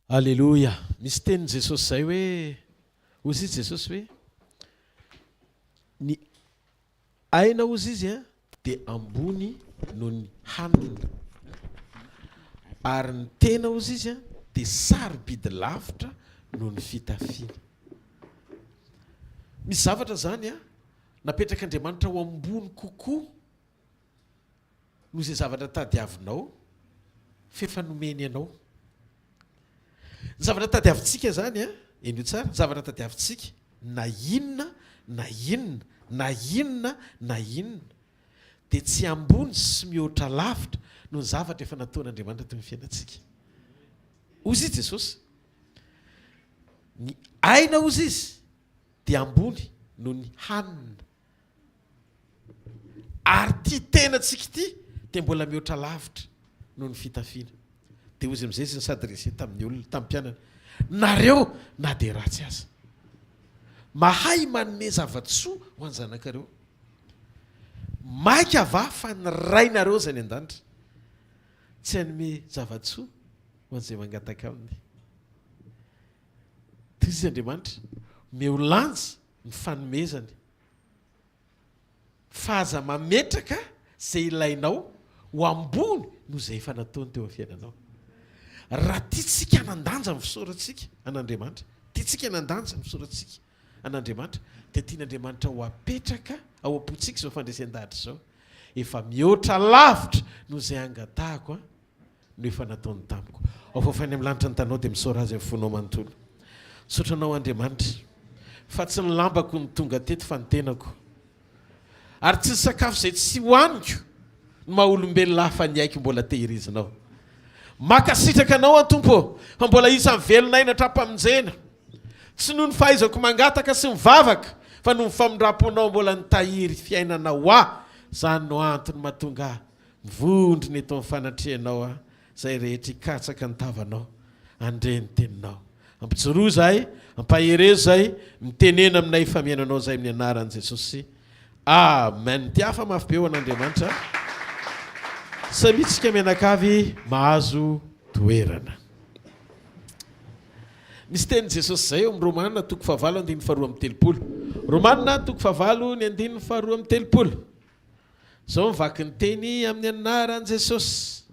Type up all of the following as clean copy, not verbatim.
Alléluia. Misy teny Jesosy zay hoe ozy izy Jesosy hoe ny aina ozy izy a de ambony noho ny hanina ary ny tena ozy izy a de sarobidy lavitra noho ny fitafiana. Misy zavatra zany a napetraka Andriamanitra ao ambony kokoa noho izay zavatra tadiavinao fefanomeny ianao. Ny zavatra tadiavintsika zany a eny tsara zavatra tadiavintsika na inona na inona na inona na inona de tsy ambony sy mihoatra lavitra noho ny zavatra efa nataon'Andriamanitra teo amin'ny fiainantsika. Ozy izy Jesosy ny aina ozy izy de ambony noho ny hanina ary ty tenantsika ty de mbola mihoatra lavitra noho ny fitafiana. De ozy am'izay izy nysadresy tamin'ny olona tamin'ny mpianana nareo na de ratsy aza mahay manome zavatsoa ho any zanakareo maika ava fa ny rainareo zany an-danitra tsy hanome zavatsoa ho an'izay mangataka aminy. Toy izy Andriamanitra meo lanja ny fanomezany fa aza mametraka zay ilainao ho ambony noho zay efa nataony teo amin'ny fiainanao. Raha tiatsika hanandanja ny fisoratsika an'Andriamanitra, tiatsika hanandanja ny fisoratsika an'Andriamanitra, de tian'Andriamanitra ho apetraka ao am-pontsika zao fandresan-dahatra zao. Efa mihoatra lavitra noho zay angatahako no efa nataony tamiko. Ao fafany amin'ny lanitra ny tanao de misaora azy amin'ny fonao manontolo. Sotranao Andriamanitra fa tsy ny lambako ny tonga teto fa ny tenako. Ary tsy ny sakafo zay tsy hoaniko no maha olombelona hafa ny aiky mbola tehirizinao. Makasitraka anao Antompo fa mbola isan'ny velonay natrapamonjena. Tsy noho ny fahaizako mangataka sy mivavaka fa noho ny famindram-ponao mbola nitahiry fiainanao zany no antony mahatonga mivondrona eto amin'ny fanatrehanao zay rehetra ikatsaka ny tavanao andre ny teninao. Ampijoroa zay, ampaherezo zay, mitenena aminay famiananao zay amin'ny anaran'i Jesosy. Amen. Tiafa mafy be ho an'Andriamanitra. Samitsika mianakavy mahazo toerana. Misy teny Jesosy zay eo amin'ny Romanina toko fahavalo andiny faharoa amby telopolo. Romanina toko fahavalo ny andiny faharoa amby telopolo. Zao mivaky ny teny amin'ny anaran'i Jesosy.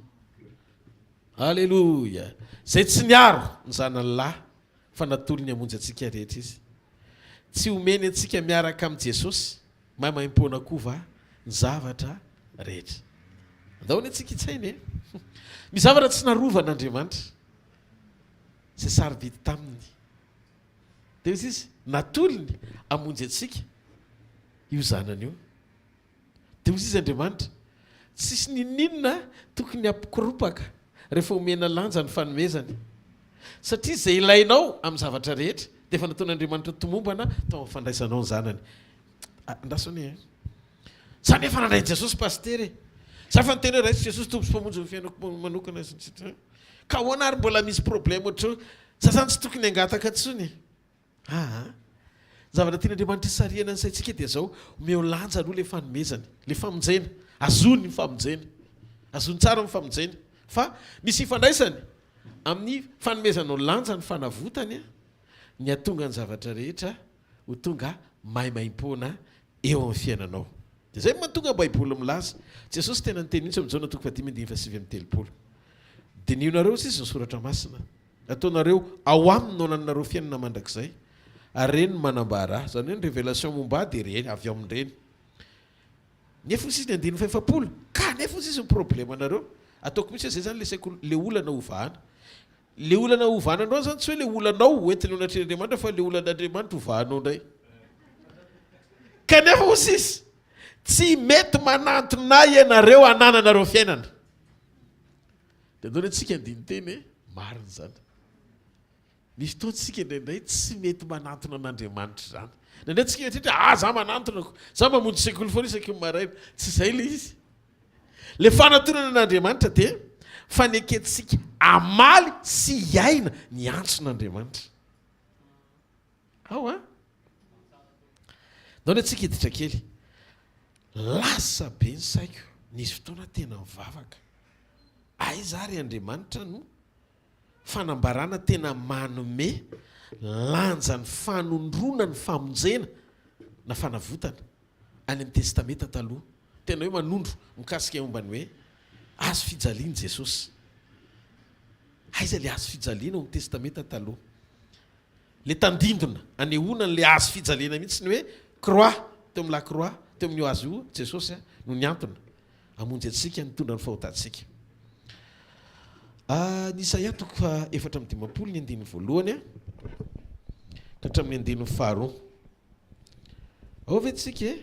Alléluia. Zay tsy niaro ny zanany lahy fa natolo ny hamonjy antsika rehetra izy. Tsy homeny antsika miaraka amin'ny Jesosy mahay maim-poana koa ny zavatra rehetra. Andaony antsika itsainy e. Misy zavatra tsy narovan'Andriamanitra zay sarobidy taminy. De izy natolony hamonjy antsika io zanany io. De izy Andriamanitra tsisy ninina tokony hampikorupaka rehefa omena lanja ny fanomezany. Satria zay ilainao amin'ny zavatra rehetra de efa nataon'Andriamanitra tomombana tao amin'ny fandraisanao ny zanany. Andrasony e. Zany efa nandray Jesosy pastery. Zay fa niteny hoe Jesosy tompo sy mpamonjy ny fiainako manokana. Ka ahoana ary mbola misy problème ohatro za zany tsy tokony hangataka tsony. Zavatra tian'Andriamanitra isariana ny saintsika dia zao omeo lanja aloha le fanomezany, le famonjena, azony ny famonjena. Azony tsara ny famonjena. Fa misy ifandraisany amin'ny fanomezanao lanja ny fanavotany ny atonga ny zavatra rehetra ho tonga maimaimpona eo amin'ny fiainanao. De zay mahatonga Baiboly milaza. Jesosy tena niteny mihitsy amin'ny Jaona toko 10:7-8. Dinionareo izy ny soratra masina. Ataonareo ao aminy no ananareo fiainana mandrakizay. Ary reny no manambara. Zany hoe ny révélation momba de reny avy ao amin'ireny. Nefa izy ny 5:7. Ka nefa izy ny problème anareo. Ataoko mihitsy zay zany le sekoly le olana ovahana. Le olana ovananao zany tsy hoe le olanao hoentiny anatrehan'Andriamanitra fa le olan'Andriamanitra ovanao ndray. Kanefa osy tsy mety manantonay ianareo anananareo fiainana. De ndony antsika andiny teny marina zany. Misy fotoantsika indraindray tsy mety manantona an'Andriamanitra zany. Nandray tsika eritretra za manantonako, za mamonjy sekoly foana isaky ny maraina. Tsy zay le izy. Le fanatonana an'Andriamanitra de faneketsika amaly sy iaina ny antson'Andriamanitra. Ndony antsika hiditra kely. Lasa be ny saiko nisy fotoana tena mivavaka. Ay zary Andriamanitra no fanambarana tena manome lanja ny fanondrona ny famonjena na fanavotana any amin'ny testamenta taloha. Tena hoe manondro mikasika mombany hoe azo fijaliana Jesosy. Aiza le azo fijaliana amin'ny testamenta taloha? Le tandindona anehoana le azo fijaliana mihitsy ny hoe croix, teo amin'ny la croix, teo amin'ny azo io Jesosy no niantona amonjy antsika nitondra ny fahotantsika. Ny Isaia toko 4:20 ny andininy voalohany ka hatramin'ny andininy faharoa. Ao vetsika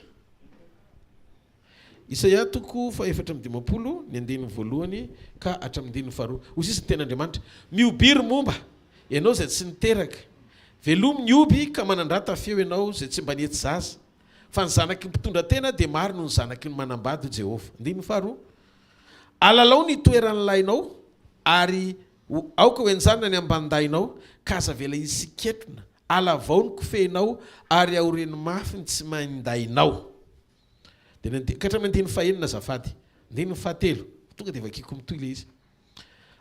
Isaia toko 4:20 ny andininy voalohany ka hatramin'ny andininy faharoa. Hoy sisa ny ten'Andriamanitra, miobiry momba ianao zay tsy niteraka, velomy ny oby ka manandrata feo ianao zay tsy mba niety zaza, fa ny zanaky ny mpitondra tena dia maro no ny zanaky ny manambady Jehovah. Andininy faharoa, alalao ny toeran'ny lainao ary aoka ho enjanona ny ambandainao, ka aza vela izy siketrona, alavao ny kofehinao ary aoreny mafy ny tsy mandainao. Ka hatramin'ny andininy fahaenina azafady. Andininy fahatelo tonga dia vakiko mitoy le izy.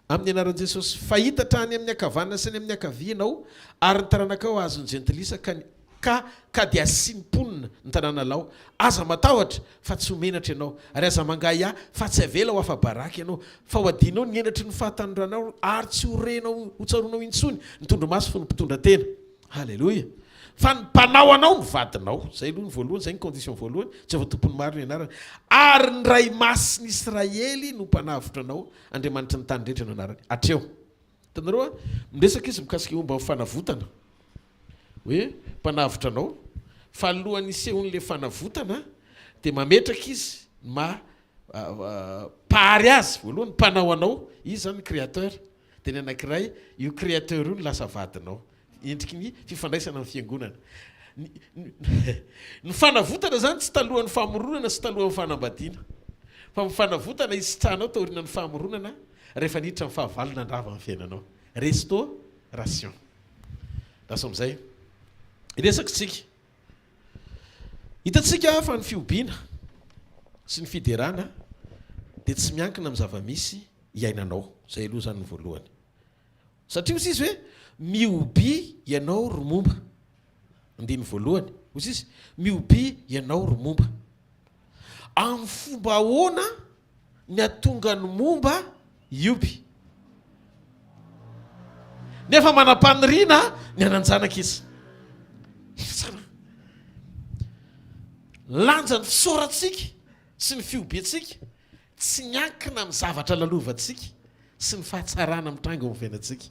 Amin'ny anaran'i Jesosy, fahita trany amin'ny akavanana sy ny amin'ny akavianao ary ny taranakao azony jentilisa ka dia simponina ny tanànalao. Aza matahotra fa tsy homenatra ianao, ary aza mangay fa tsy avela ho afa-baraky ianao, fa ho adinao ny enatry ny fahatanoranao ary tsy horenao hotsaronao intsony ny tondromaso fo ny mpitondra tena. Halleloia. Fa ny mpanao anao ny vadinao. Zay aloha ny voalohany, zay ny condition voalohany, tsy ava tompony maro ny anarany. Ary ny ray masiny Israely no mpanavotra anao, Andriamanitra ny tany rehetra no anarany. Hatreo. Hitanareo miresaka izy mikasika momba fanavotana. Hoe mpanavotra anao, fa alohan'ny isehon'le fanavotana dia mametraka izy pahary azy. Voalohany mpanao anao, izy zany créateur. Dia ny anankiray io créateur io no lasa vadinao. Endriky ny fifandraisana amin'ny fiangonana. Ny fanavotana zany tsy talohan'ny famoronana sy talohan'ny fanambadiana. Fa fanavotana izy tranao taoriana ny famoronana rehefa niditra ny fahavalona andrava amin'ny fiainanao. Restauration. Lasa amin'izay. Resakitsika. Hitatsika fa ny fiobiana sy ny fiderana dia tsy miankina amin'ny zava-misy iainanao. Zay aloha zany ny voalohany. Satria hoy izy hoe mioby ianao romomba. Andiny voalohany. Hoy izy mioby ianao romomba. Amin'ny fomba ahoana ny atonga ny momba ioby. Nefa manam-paniriana ny ananjanaka izy. Lanja ny fisoratsika sy ny fiobiatsika tsy miankina amin'ny zavatra lalovantsika sy ny fahatsarana mitranga amin'ny fiainantsika.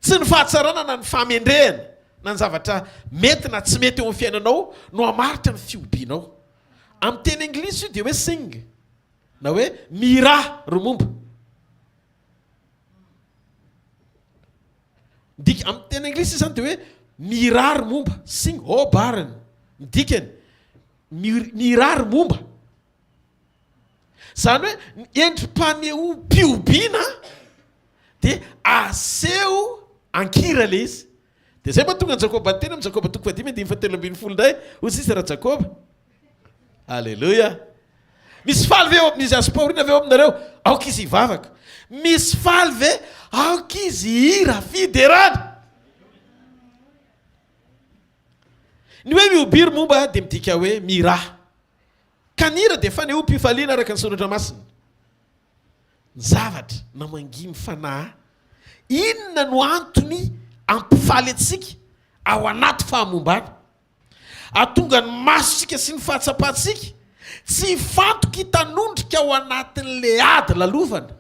Tsy ny fahatsarana na ny famendrehana na ny zavatra mety na tsy mety eo amin'ny fiainanao no hamaritra ny fiobianao. Amin'ny teny anglisy io dia hoe sing na hoe mira romomba. Amin'ny teny anglisy zany dia hoe mira romomba, sing hobarn, dikany mira romomba. Zany hoe endrim-paneho mpiobiana dia aseho ankira le izy. Dia zay mahatonga ny Jakoba teny amin'ny Jakoba toko 5:17 ndray hoy sisa raha Jakoba. Halleluia. Misy faly ve misy azo paorina ve aminareo? Aoka izy hivavaka. Misy faly ve? Aoka izy hira fiderana. Ny hoe miobiry momba dia midika hoe mira. Kanira dia faneho mpifaliana araka ny soratra masina. Ny zavatra na manginy fanahy. Inona no antony ampifaly antsika ao anaty fahamombana? Atonga ny masontsika sy ny fahatsapantsika tsy fantoka hitanondrika ao anatin'le ady lalovana.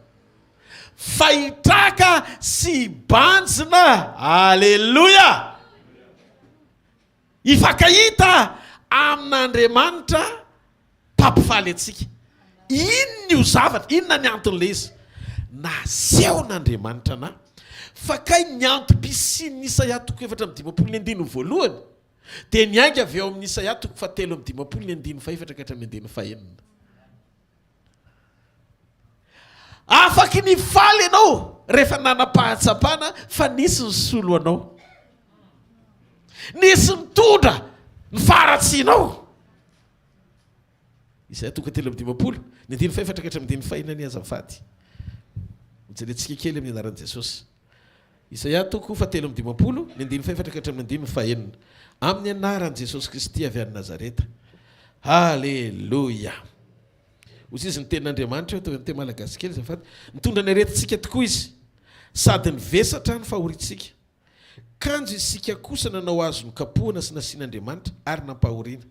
Fahitraka sy banjina. Alleluia. Ifakahita amin'Andriamanitra mpampifaly antsika. Inona io zavatra? Inona ny anton'le izy? Nasehon'Andriamanitra na fa kay ny antom-pisian'ny Isaia toko 4:20 voalohany dia niainga avy eo amin'ny Isaia toko 7:4 ka hatramin'ny 4. Afaky ny faly ianao rehefa nanam-pahatsapana fa nisy ny solo anao, nisy mitondra ny faharatsianao. Isaia toko 3:20 ka hatramin'ny 4 ny azafady. Mijerentsika kely amin'ny anaran'i Jesosy. Isaia toko fatelo amin'ny dimampolo ny andiny faefatra ka hatramin'ny andiny fahenina amin'ny anaran'i Jesosy Kristy avy any Nazareta. Halleloia. Ozy izy ny tenin'Andriamanitra eo teny malagasy kely zafady mitondra ny aretintsika tokoa izy sady ny vesatra ny fahoritsika. Kanjo isika kosa nanao azo ny kapohana sy nasian'Andriamanitra ary nampahoriana.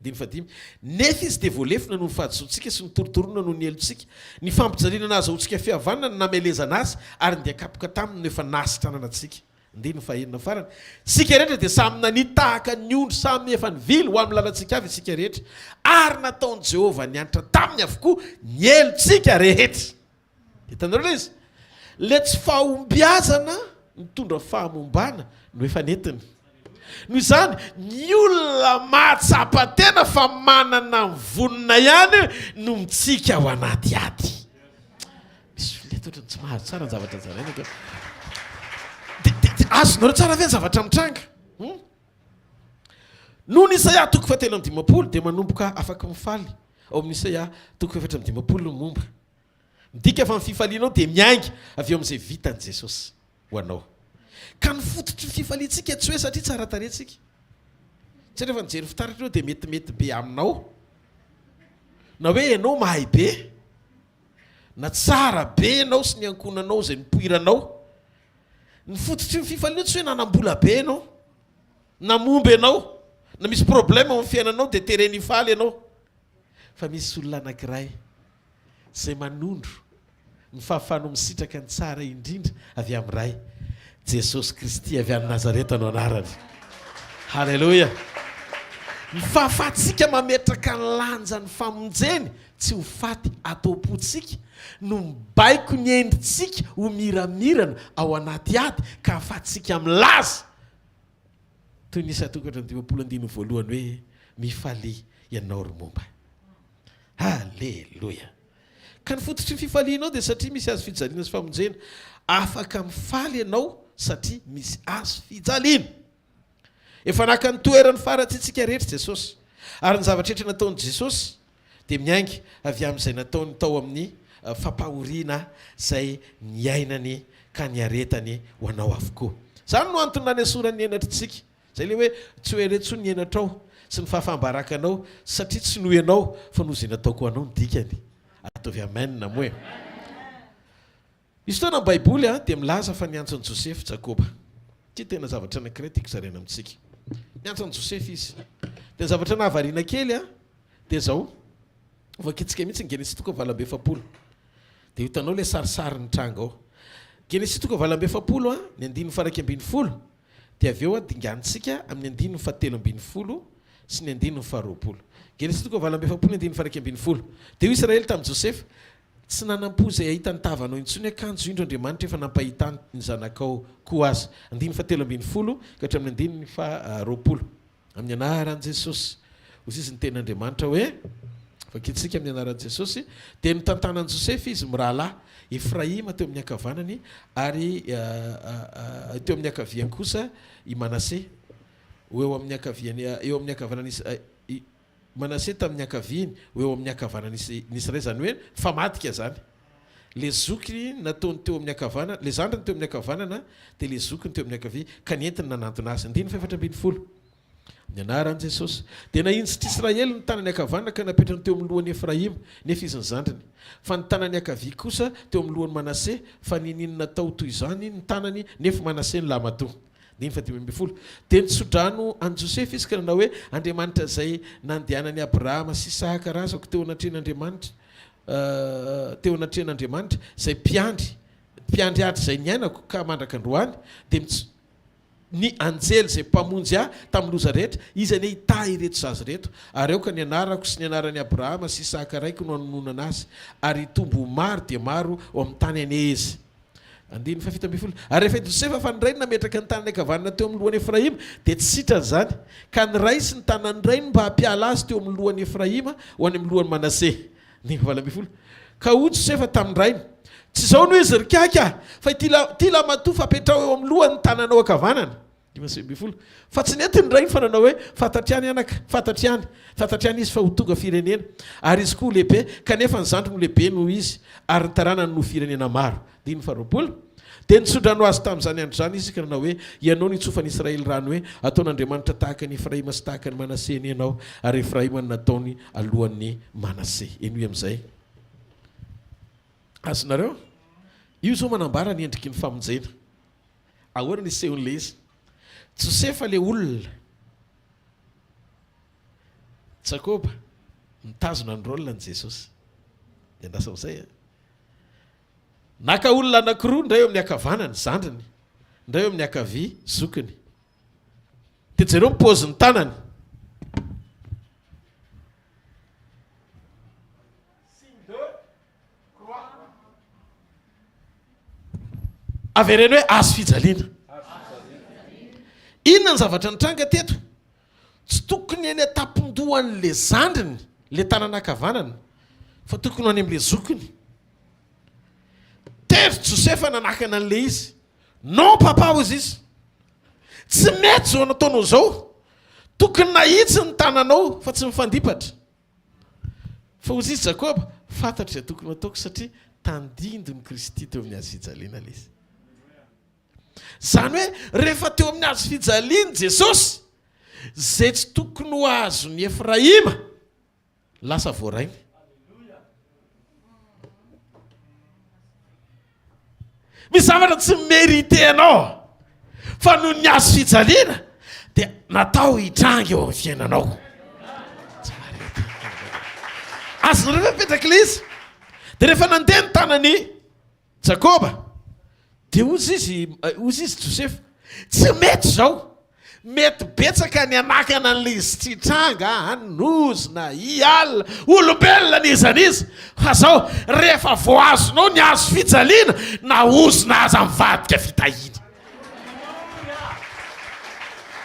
Nefa izy dia voalefina noho ny fahadisoantsika sy ny torotorona noho ny elontsika. Ny fampijaliana anazy aontsika fihavanana ny namelezana azy ary ny akapoka taminy no efa nasitranana antsika. Ndiny fahenina farany. Sika rehetra dia samy nany tahaka ny ondro samy efa nivily ho amin'ny lalantsika avy isika rehetra ary nataon'i Jehovah nianatra taminy avokoa ny elontsika rehetra. Hitanareo izy? Le tsy fahombiazana mitondra fahamombana no efa netiny. Noho izany ny olona mahatsapa-tena fa manana ny vonina ihany no mitsika ao anaty ady. Misy filetotra tsy mahazo tsara ny zavatra zaraina. Azonareo tsara ve ny zavatra mitranga? Noho ny Isaia toko fatelo amin'ny dimampolo dia manomboka afaka mifaly. Ao amin'ny Isaia toko efatra amin'ny dimampolo no momba. Midika fa ny fifalianao dia miainga avy eo amin'izay vitan'i Jesosy ho anao. Ka ny fototry ny fifaliantsika tsy hoe satria tsara tarehintsika. Tsy rehefa nijery fitaratra eo dia metimety be aminao. Na hoe ianao mahay be, na tsara be ianao sy ny ankonanao izay nipoiranao. Ny fototry ny fifalianao tsy hoe nanambola be ianao, na momba ianao, na misy problème amin'ny fiainanao dia tereny faly ianao. Fa misy olona anankiray izay manondro ny fahafahano misitraka ny tsara indrindra avy amin'iray. Jesosy Kristy avy any Nazareta no anarany. Halleloia. Ny fahafahantsika mametraka ny lanja ny famonjeny tsy ho faty atao-potsika no mibaiko ny endritsika ho miramirana ao anaty ady ka ahafahantsika milaza. Toy ny Isaia toko efatra amin'ny dimampolo andiny voalohany hoe mifaly ianao ry momba. Halleloia. Ka ny fototry ny fifalianao dia satria misy azo fijaliana sy famonjena afaka mifaly ianao satria misy azo fijaliana. Efa naka ny toerany farantsika rehetra Jesosy. Ary ny zavatra rehetra nataon'i Jesosy dia miainga avy amin'izay nataony tao amin'ny fampahoriana izay niainany ka niaretany ho anao avokoa. Izany no antony nanesorany ny enatritsika. Izay le hoe tsy hoe retso ny enatrao sy ny fahafambarakanao satria tsy noho ianao fa noho izay nataoko anao ny dikany. Ataovy amen na moe. Izy fotoana ny Baiboly dia milaza fa niantson'i Joseph Jakoba. Ty tena zavatra anankiray tiako zaraina amintsika. Niantson'i Joseph izy. Dia zavatra nahavariana kely dia izao. Vakitsika mihitsy ny Genesis toko valambe efapolo. Dia hitanao le sarisary ny tranga ao. Genesis toko valambe efapolo ny andiny faraky ambin'ny folo. Dia avy eo dinganitsika amin'ny andiny fahatelo ambin'ny folo sy ny andiny faharoapolo. Genesis toko valambe efapolo ny andiny faraky ambin'ny folo. Dia io Israely tamin'i Joseph tsy nanam-po izay ahita ny tavanao intsony akanjo indro Andriamanitra efa nampahitany ny zanakao koa azy. Andiny fahatelo ambin'ny folo ka hatramin'ny andiny faharoapolo. Amin'ny anaran'i Jesosy. Hozy izy ny tenin'Andriamanitra hoe vakitsika amin'ny anaran'i Jesosy. Dia nitantanan'i Joseph izy mirahalahy Efraima teo amin'ny ankavanany ary teo amin'ny ankaviany kosa i Manase. Eo amin'ny ankavanany Manase tamin'ny ankaviany eo amin'ny ankavanany Israely zany hoe famadika zany. Le zoky nataony teo amin'ny ankavanana, le zandrany teo amin'ny ankavanana dia le zokiny teo amin'ny ankavia ka nientiny nanantona azy. Andiny faefatra ambin'ny folo. Ny anaran'i Jesosy. Dia nahintsitra Israely ny tanany ankavanana ka napetrany teo amin'ny lohan'ny Efraima nefa izy ny zandrany. Fa ny tanany ankavia kosa teo amin'ny lohan'ny Manase fa ninona natao toy izany ny tanany nefa Manase ny lamatoa. Dia nisodrano an Joseph izy ka nanao hoe Andriamanitra izay nandehanany Abrahama sy Isaka razako teo anatrehan'Andriamanitra izay mpiandry ady izay niainako ka mandraka androany dia ny anjely izay mpamonjy tamin'ny loza rehetra izy ane hita ireto zazy reto ary eo ka ny anarako sy ny anarany Abrahama sy Isaka raiky no anonona azy ary tombo maro dia maro ao amin'ny tany ane izy. Andiny fafito ambin'ny folo. Ary rehefa Josefa fa ny ray nametraka ny tanany ankavanana teo amin'ny lohan'ny Efraima dia tsy sitrany izany ka ny ray sy ny tanany ray mba hampiala azy teo amin'ny lohan'ny Efraima ho any amin'ny lohan'ny Manase. Andiny valo ambin'ny folo. Ka hoy Josefa tamin'ny rainy tsy izao no izy rikaka fa ty lamatoa fapetrao eo amin'ny lohan'ny tananao ankavanana. Fa tsy nety ny rainy fa nanao hoe fatatriany anaka fatatriany izy fa ho tonga firenena ary izy koa lehibe kanefa ny zandriny lehibe noho izy ary ny taranany no firenena maro. Diny faharoapolo. dia nitsondrano azy tamin'izany andro zany izy ka nanao hoe ianao nitsofan'ny Israely rano hoe ataon'Andriamanitra tahaka ny Efraima sy tahaka ny Manase ny ianao ary Efraima nataony alohan'ny Manase. Eny hoe amin'izay azonareo io zao manambara ny endriky ny famonjena. Ahoana ny sehon'le izy? Josefa le olona Jakoba mitazona ny rôlina ny Jesosy. Dia andasa amin'izay naka olona anankiroa, ndray eo amin'ny akavanany zandriny, ndray eo amin'ny akavia zokiny. Dia jereo mipôzy ny tanany. Avereny hoe azo fijaliana. Inona ny zavatra nitranga teto? Tsy tokony eny atapon-dohan'le zandriny, le tanana akavanany, fa tokony any amin'le zokiny. Tery Josefa nanakana an'le izy. Non papa hozy izy. Tsy mety zao nataonao zao. Tokony nahitsy ny tananao fa tsy mifandipatra. Fa hozy izy Jakoba, fantatry izay tokony ataoko satria tandindony Kristy teo amin'ny azo fijaliana le izy. Zany hoe rehefa teo amin'ny azo fijaliana Jesosy, zay tsy tokony ho azon'ny Efraima lasa voarainy. Misy zavatra tsy mérité anao fa noho ny azo fijaliana dia natao hitranga eo amin'ny fiainanao. Azonareo mipetraka ilay izy. Dia rehefa nandeha ny tanany Jakoba, dia hozy izy Josefa, tsy mety zao. Mety betsaka ny anakana an'le izy tsy hitranga, hanozona, hialina, olombelona nizanizy. Fa zao rehefa voazonao ny azo fijaliana, na ozona aza mivadika fitahina.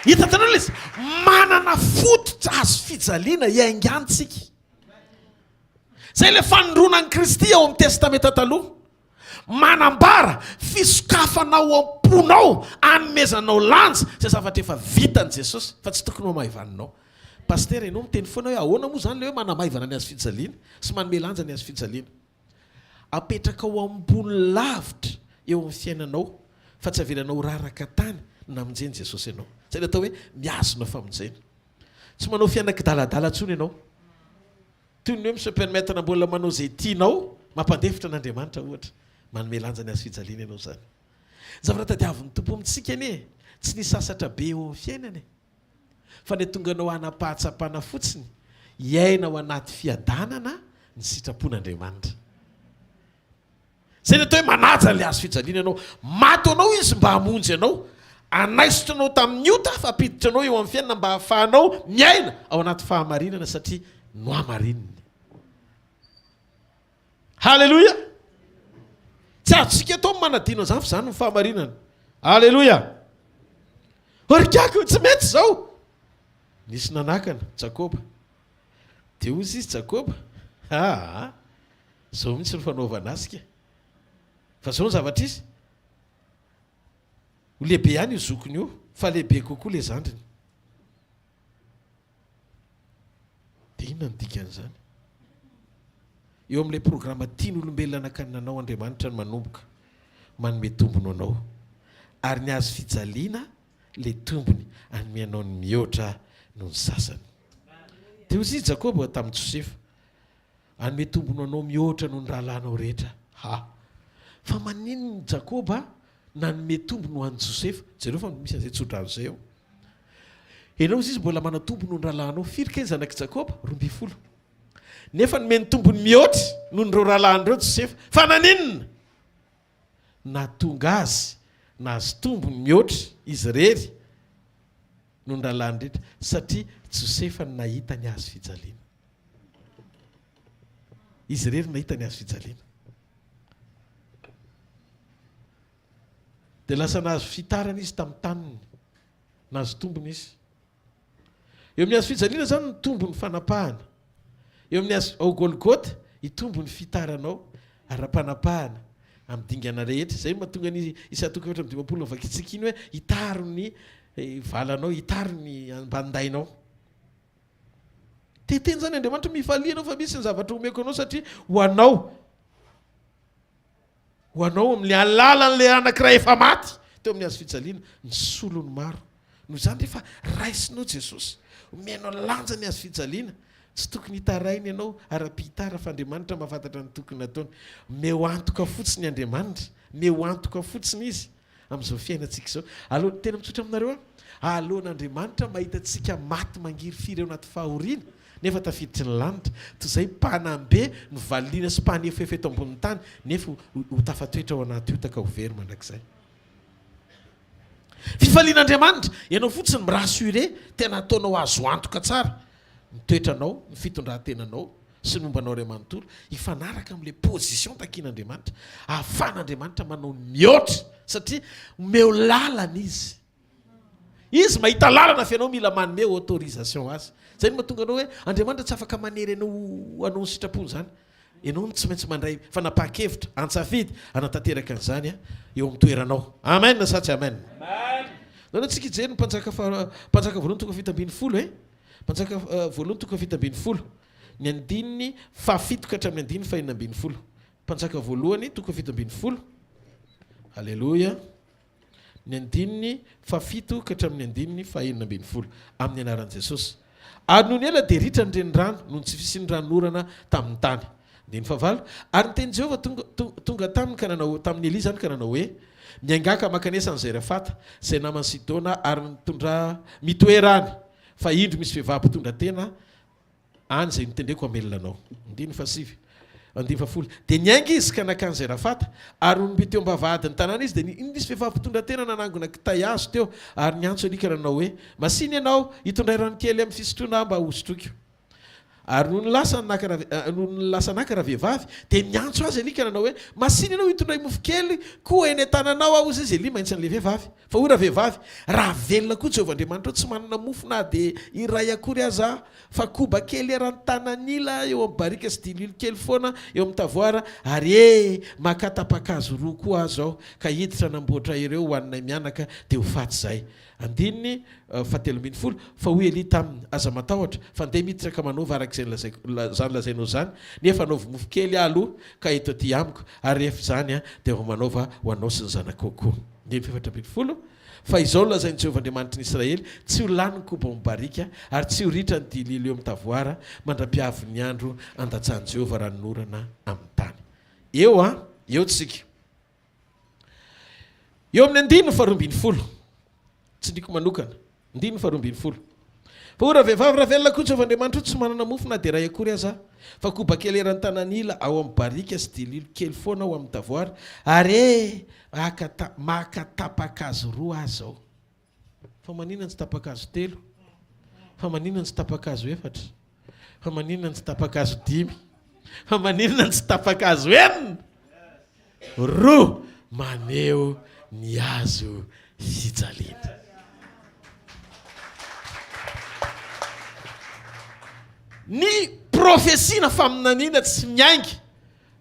Hitanao izy manana fototra azo fijaliana iaingantsika. Zay le fanondronan'i Kristy ao amin'ny testamenta taloha. Manambara fisokafanao am-ponao, anomezanao lanja zay zavatra efa vitan' Jesosy, fa tsy tokony ho maivaninao. Paster, ianao miteny foana hoe ahoana moa zany le hoe manamaivana ny azo fijaliana sy manome lanja ny azo fijaliana? Apetraka ao ambony lavitra eo amin'ny fiainanao fa tsy avelanao raraka tany namonjeny Jesosy ianao. Zay le atao hoe miazona famonjena. Tsy manao fianan-kidaladala ntsony ianao. Toy ny hoe monsieur permettre mbola manao zay tianao, mampandefitra n'Andriamanitra ohatra. Manome lanja ny azo fijaliana ianao zany. Zavatra tadiavin'ny Tompo amintsika anie, tsy nisasatra be eo amin'ny fiainany, fa ny tonganao hanapahatsapana fotsiny, hiaina ao anaty fiadanana ny sitrapon'Andriamanitra. Zay ny atao hoe manaja le azo fijaliana ianao. Maty anao izy mba hamonjy anao, anaisitra anao tamin'ny ota fa apiditra anao eo amin'ny fiainana mba hahafahanao miaina ao anaty fahamarinana satria no hamarininy. Halleluja! Tsy azontsika atao manadino zany fa zany ny fahamarinana. Halleluja! Orikako tsy mety zao. Nisy nanakana Jakoba. Dia hozy izy Jakoba, zao mihitsy ny fanaovana azy ka. Fa zao ny zavatra izy. Ho lehibe ihany io zokony io, fa lehibe kokoa le zandriny. Dia inona ny dikan'izany? Eo amin'ilay programa tian'olombelona anakananao Andriamanitra ny manomboka manome tombony anao, ary ny azo fijaliana le tombony hanome anao ny mihoatra noho ny sasany. Dia hozy izy Jakoba tamin'ny Josefa, hanome tombony anao mihoatra noho ny rahalanao rehetra. Fa maninona Jakoba nanome tombony ho an'i Josefa? Jereo fa misy an'izay tsodrano zay eo. Ianao izy mbola manatombono ny rahalanao. Firy kay zanak'i Jakoba? 12. Nefa nomeny tombony mihoatra noho ny reo rahalan'ireo Josefa. Fa naninona? Natonga azy nahazo tombony mihoatra izy rery noho ny rahalany rehetra satria Josefa nahita ny azo fijaliana. Izy rery nahita ny azo fijaliana. Dia lasa nahazo fitarana izy tamin'ny taniny, nahazo tombony izy. Eo amin'ny azo fijaliana zany ny tombony fanapahana. Eo amin'ny azo ao Golgota hitombo ny fitaranao ara-panapahana amin'ny dingana rehetra. Zay mahatonga ny isa 1:20 vakitsika iny hoe hitaro ny valanao, hitaro ny ambandainao. Teteny zany Andriamanitra mifalianao fa misy ny zavatra omeko anao satria ho ho anao amin'ny alalan'le anankiray efa maty teo amin'ny hazo fijaliana ny solony maro noho zany rehefa raisinao Jesosy omenao lanja ny hazo fijaliana tsy tokony hitarainy ianao ara-pitara fa Andriamanitra mahafantatra ny tokony nataony meo antoka fotsiny Andriamanitra meo antoka fotsiny izy amin'izao fiainantsika izao aloha tena mitsotra aminareo alohan'Andriamanitra mahita antsika maty mangiry firy ao anaty fahoriana nefa tafiditry ny lanitra toy izay mpanambe no valina sy mpanefa eto ambonin'ny tany nefa ho tafatoetra ao anaty otaka ho very mandrakizay fifalian'Andriamanitra ianao fotsiny mirasure tena ataonao azo antoka tsara mitoetranao ny fitondran-tenanao sy mombanao ray manontolo ifanaraka amin'le position takian'Andriamanitra ahafahan'Andriamanitra manao mihoatra satria meo lalana izy mahita lalana fianao mila manome autorisation azy zay no mahatonga anao hoe Andriamanitra tsy afaka manery anao ny sitrapony zany ianao tsy maintsy mandray fanapahakevitra antsafidy anatanteraka an'izany eo amin'ny toeranao amen sa tsy amen zany atsika ijery ny mpanjaka voalohany toko fito ambin'ny folo mpanjaka voalohany toko fito ambin'ny folo ny andininy fafito ka hatramin'ny andininy fahenina ambin'ny folo mpanjaka voalohany toko fito ambin'ny folo halleloja ny andininy fafito ka hatramin'ny andininy fahenina ambin'ny folo amin'ny anaran'i Jesosy ary noho ny ela dia ritra ny renirano noho ny tsy fisiany ranorana tamin'ny tany dia ny favalo ary nyteny Jehovah tonga taminy ka nanao tamin'ny Eli zany ka nanao hoe miangaka makanesa ny Zarefata izay namany Sidona ary mitondra mitoerany fa indro misy vehivavy mpitondra tena any izay mitendreko hamelona anao andiny fasivy andiny fafolo dia niainga izy ka nakany Zarefata ary nombe teo ambavahadiny tanàna izy dia nisy vehivavy mpitondra tena nanangona kitay azo teo ary niantso alika nanao hoe masiny ianao hitondray rano kely amin'ny fisotroana mba hosotrokio ary noho ny lasa naka raha vehivavy dia niantso azy alika nanao hoe masiny ianao hitondray mofo kely koa eny an-tananao aho izy eli maintsy an'le vehivavy fa hoy raha vehivavy raha velona koa Jehovah Andriamanitra tsy manana mofo na dia iray akory aza fa koba kely eran-tananila eo amin'ny barika sy dililo kely foana eo amin'ny tavoara ary makatapakazo roa koa azo aho ka hiditra namboatra ireo hoaninay mianaka dia ho faty zay andininy fatelo ambin'ny folo fa hoy Eli taminy aza matahotra fa ndeha miditra ka manova arak'izany lazainao zany nefa anaovy mofo kely aloha ka eto aty amiko ary rehefa zany dia ho manaova ho anao sy ny zanakao koa ndiny fefatra ambin'ny folo fa izao lazain'i Jehovah Andriamanitra ny Israely tsy ho lany ny koba mibarika ary tsy ho ritra ny dililo eo amin'ny tavoara mandra-piavy ny andro andatsahan'i Jehovah raha nonorana amin'ny tany eo tsika eo amin'ny andininy faharoa ambin'ny folo tsy ndiko manokana andininy faharoa ambin'ny folo fa ho raha vehivavy raha velona koa Jehovah Andriamanitra tsy manana mofo na dia ray akory aza fa koba kely eran'ny tananila ao amin'ny barika sy dililo kely foana ao amin'ny tavoara ary makatapakazo roa aza ao fa maninona ny tsy tapakazo telo fa maninona ny tsy tapakazo efatra fa maninona ny tsy tapakazo dimy fa maninona ny tsy tapakazo enina roa maneo ny hazo fijaliana ny profesina faminaniana tsy miaingy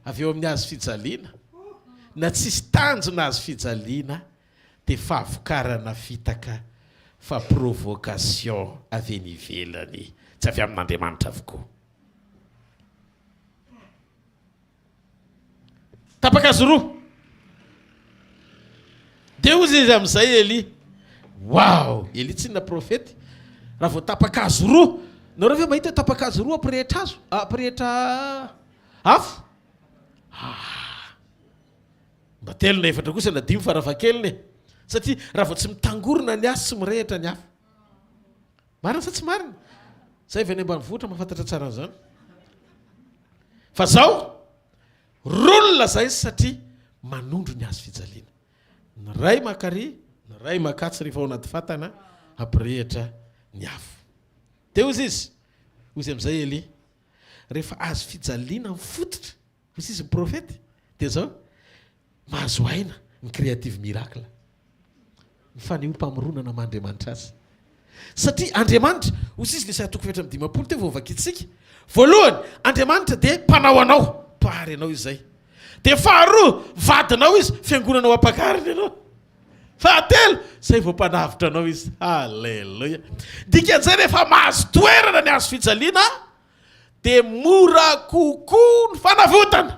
avy eo amin'ny hazo fijaliana na tsisy tanjo na hazo fijaliana dia fahavokarana fitaka fa provocation avy eny ivelany tsy avy amin'Andriamanitra avokoa tapakazo roa dia ozy izy amin'izay Eli wow Eli tsy na profety raha vao tapakazo roa nareo ve mahita tapakazo roa ampirehitra azo ampirehitra afo mba telo na efatra kosa na dimy farafahakeliny satria raha vao tsy mitangorona ny azo tsy mirehitra ny afo marina sa tsy marina zay vy any ambanivohitra mahafantatra tsara an'izany fa zao rolona zay satria manondro ny hazo fijaliana ny ray makary ny ray makatsy rehefa ao anaty fatana ampirehitra ny afo dia ozy amin'izay Eli rehefa hazo fijaliana mifototra ozy izy miprofety dia zao mahazo aina ny créative miracle ny fanehoam-pamoronana amin'Andriamanitra azy satria Andriamanitra ozy izy Isaia toko fahatra amin'ny dimapolo teo vao vakitsika voalohany Andriamanitra dia mpanao anao pary anao izy zay dia faharoa vadinao izy fiangonanao ampakariny ianao fahatelo zay vao mpanavitra anao izy halleloja dikan'izay rehefa mahazo toerana ny hazo fijaliana dia mora kokoa ny fanavotana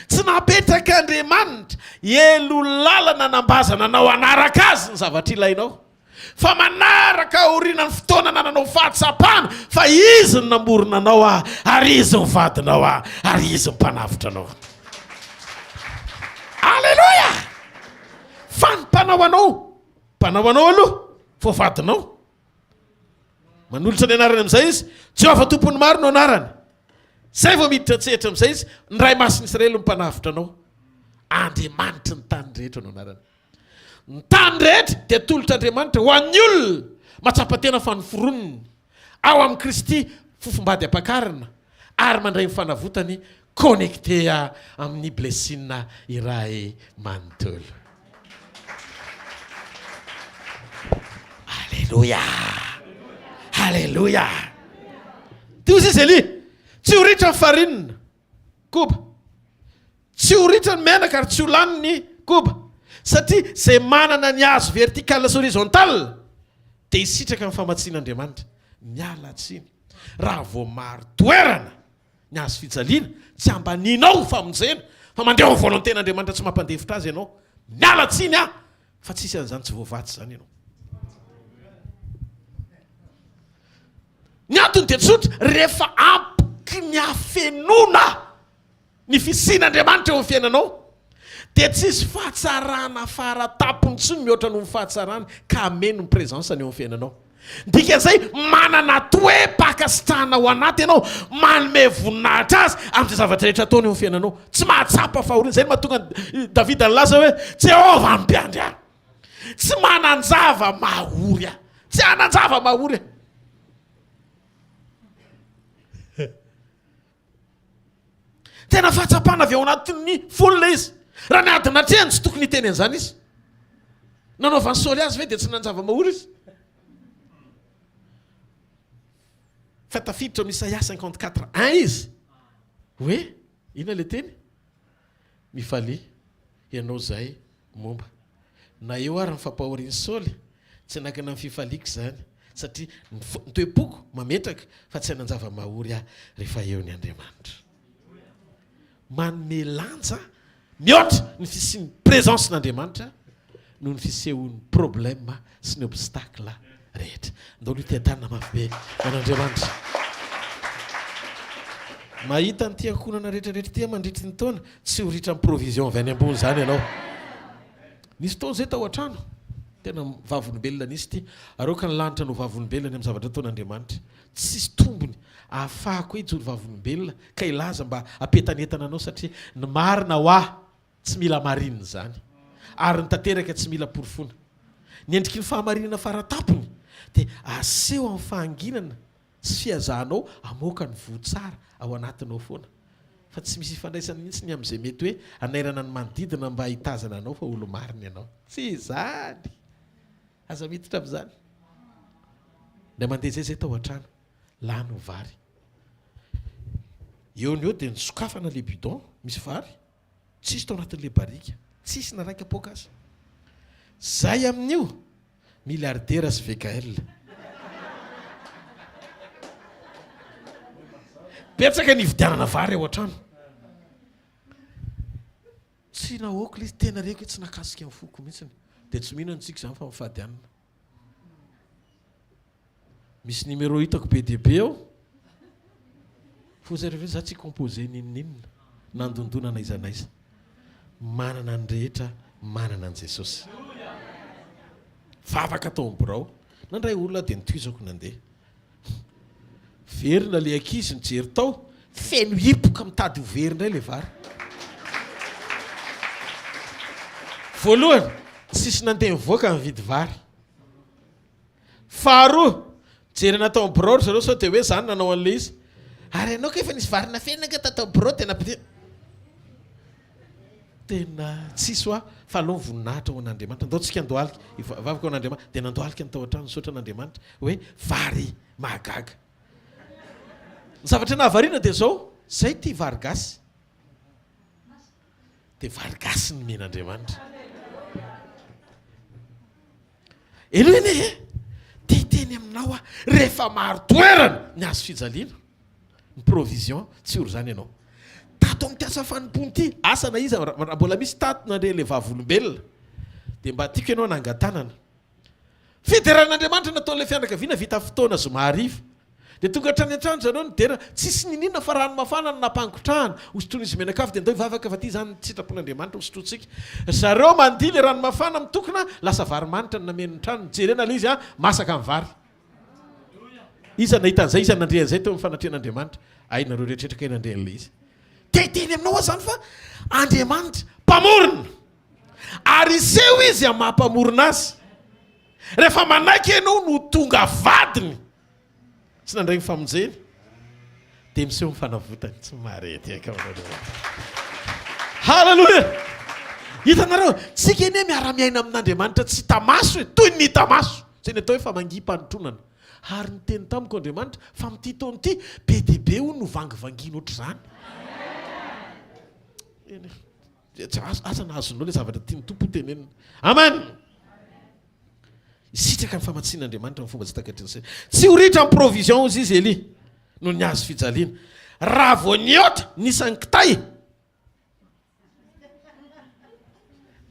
tsy napetraka Andriamanitra elo lalana nambazana anao anaraka azy ny zavatra ilainao, fa manaraka oriana ny fotoana nananao fahatsapana, fa izy ny namorona anao ary izy ny vadinao ary izy ny mpanavitra anao. Alleluia! Fa ny mpanao anao aloha fo vadinao. Manolotra ny anarany amin'izay izy, Jehovah tompony maro no anarany. Zay vao miditra tsehatra amin'izay izy, ny ray masiny Israely no mpanavitra anao. Andriamanitra ny tany rehetra no anarany. Ny tany rehetra dia tolotr'Andriamanitra ho an'ny olona matsapa-tena fanoforoniny ao amin'ny Kristy fofombady ampakarina ary mandray mifanavotany connecté amin'ny blessing iray manontolo. Alléluia! Alléluia! Tio izy Eli, tsy ho ritra ny farinina koba, tsy ho ritra ny menaka ary tsy ho laniny koba, satria zay manana ny hazo vertikala sy horizontale dia hisitraka amin'ny famatsian'Andriamanitra. Miala tsiny raha vao maro toerana ny hazo fijaliana, tsy ambaninao famonjena, fa mandeha ho volontén'Andriamanitra, tsy mampandevitra azy ianao. Miala tsiny fa tsisy an'izany, tsy voavatsy zany ianao. Ny antony dia tsotra, rehefa ampiky ny hafenona ny fisian'Andriamanitra eo amin'ny fiainanao, dia tsisy fahatsarana faratapony tsy mihoatra noho ny fahatsarana ka ameno ny prezansany eo amin'ny fiainanao. Dikan'izay manana toe-pakasitrahana ao anaty ianao, manome voninahitra azy amin'izay zavatra rehetra ataony eo amin'ny fiainanao. Tsy mahatsapa fahoriana. Izay no mahatonga Davida nilaza hoe Jehovah ampiandry ahy. Tsy mananjava mahory ahy. Tsy ananjava mahory ahy. Tena fahatsapana avy ao anatin'ny folona izy. Raha ny adina hatrehany tsy tokony hiteny an'izany izy. Nanaovany Saoly azy ve dia tsy nanjava mahory izy? Fatafiditra Isaia 54:1 izy. Hoe, ina le teny? Mifalia ianao zay momba. Na eo ary ny fampahorian'ny Saoly, tsy nakana amin'ny fifaliako izany, satria ny toe-poko mametraka fa tsy nanjava mahory ahy rehefa eo ny Andriamanitra. Manome lanja mihoatra ny fisian'ny présencen'Andriamanitra noho ny fisehoan'ny problème sy ny obstacle rehetra. Ndao aloha tia-tanana mafy be an'Andriamanitra. Mahita ny tiankonana rehetrarehetra tia mandritry ny taona, tsy ho ritra ny provision avy any ambony zany ianao. Nisy taona zay tao an-trano, tena vavolombelona nisy ty, aroka ny lanitra no vavolombelona amin'ny zavatra ataon'Andriamanitra. Tsisy tombony ahafahako hoe ijoro vavolombelona ka ilaza mba apetanetana anao, satria ny marina ho ahy tsy mila marinina zany, ary ny tanteraka tsy mila porofona. Ny endriky ny fahamarinana faratapony dia aseho amin'ny fahanginana sy fihazahanao amoaka ny votsara ao anatinao foana, fa tsy misy ifandraisana mihitsy ny amin'izay mety hoe anairana ny manodidina mba hitazana anao fa olo marina ianao. Tsy zany. Aza miditra amin'izany. Nday mandeha zay tao an-trano, lano vary. Eo ny eo dia nisokafana le bidon misy vary, tsisy tao anatin'le barika, tsisy na raika apoka azy. Zay amin'io milliardaire hvkl. Petsaka nividianana vary ao an-trano. Tsy nahoaka izy tena reko hoe tsy nakasika amin'ny foko mihitsiny. Dia tsy mihinana tsika izany fa mifady anina. Misy numéro hitako be dia be ao. Faut zareo za tsy composé ninninina nandondona naiza naiza. Manana ny rehetra, manana an Jesosy. Vavaka atao amin'ny birao. Nandray olona dia nitoizako nandeha. Verina le ankizy nijery tao, feno hipoka mitady ho very indray le vary. Voalohany, tsisy nandeha mivoaka mividy vary. Faharoa, mijery natao amin'ny birao zareo sao dia hoe zany nanao an'le izy. Ary ianao ka efa nisy varina fenaka tatao birao tena pite. Tena tsisy hoa fa aloha voninahitra ho an'Andriamanitra. Ndao tsika andohalika, vavaka ho an'Andriamanitra, dia nandohalika ny tao an-trano nisaotra an'Andriamanitra hoe vary mahagaga. Ny zavatra nahavariana dia zao, zay ty vary gasy. Dia vary gasy ny men'Andriamanitra. Elohene dia hiteny aminao rehefa maro toerana ny hazo fijaliana, ny provision, tsy oro zany ianao. tato amin'ny tiasa fanimpony ity asana izy raha mbola misy tato nandre le vavolombelona dia mba tiako ianao nangatanana fideran'Andriamanitra nataon'ilay fianakaviana vita fotoana zomahariva dia tonga hatrany an-trano zareo nidera tsisy ninina fa rano mafana no nampangotrahana hosotroan'izy menakafo dia andao hivavaka fa ty zany sitrapon'Andriamanitra hosotrotsika zareo mandihy le rano mafana mitokona lasa varymanitra no nameno ny trano jerena le izy masaka amin'ny vary iza nahitan'izay iza nandrean'izay teo amin'ny fanatrehan'Andriamanitra ay nareo rehetrrehetra ka nandrean'le izy teteny aminao zany fa Andriamanitra mpamorona ary iseho izy amin'ny mahampamorona azy rehefa manaiky ianao no tonga vadiny tsy nandray mifamonjeny dia miseho mifanavotany tsy marety aka halleloia hitanareo tsika eny miara-miaina amin'Andriamanitra tsy tamaso hoe toy ny tamaso zay ny atao hoe fa mangi-panotronana ary ny teny tamiko Andriamanitra fa mity taony ity be dia be ho no vangivangina ohatr'izany asa nahazonao le zavatra tia ny tompo tenenina amen isitraka ny famatsian'Andriamanitra ny fomba tsy takatriny tsy horitra amin'ny provision izy izy Eli no ny hazo fijaliana raha vao niota nisan'ny kitay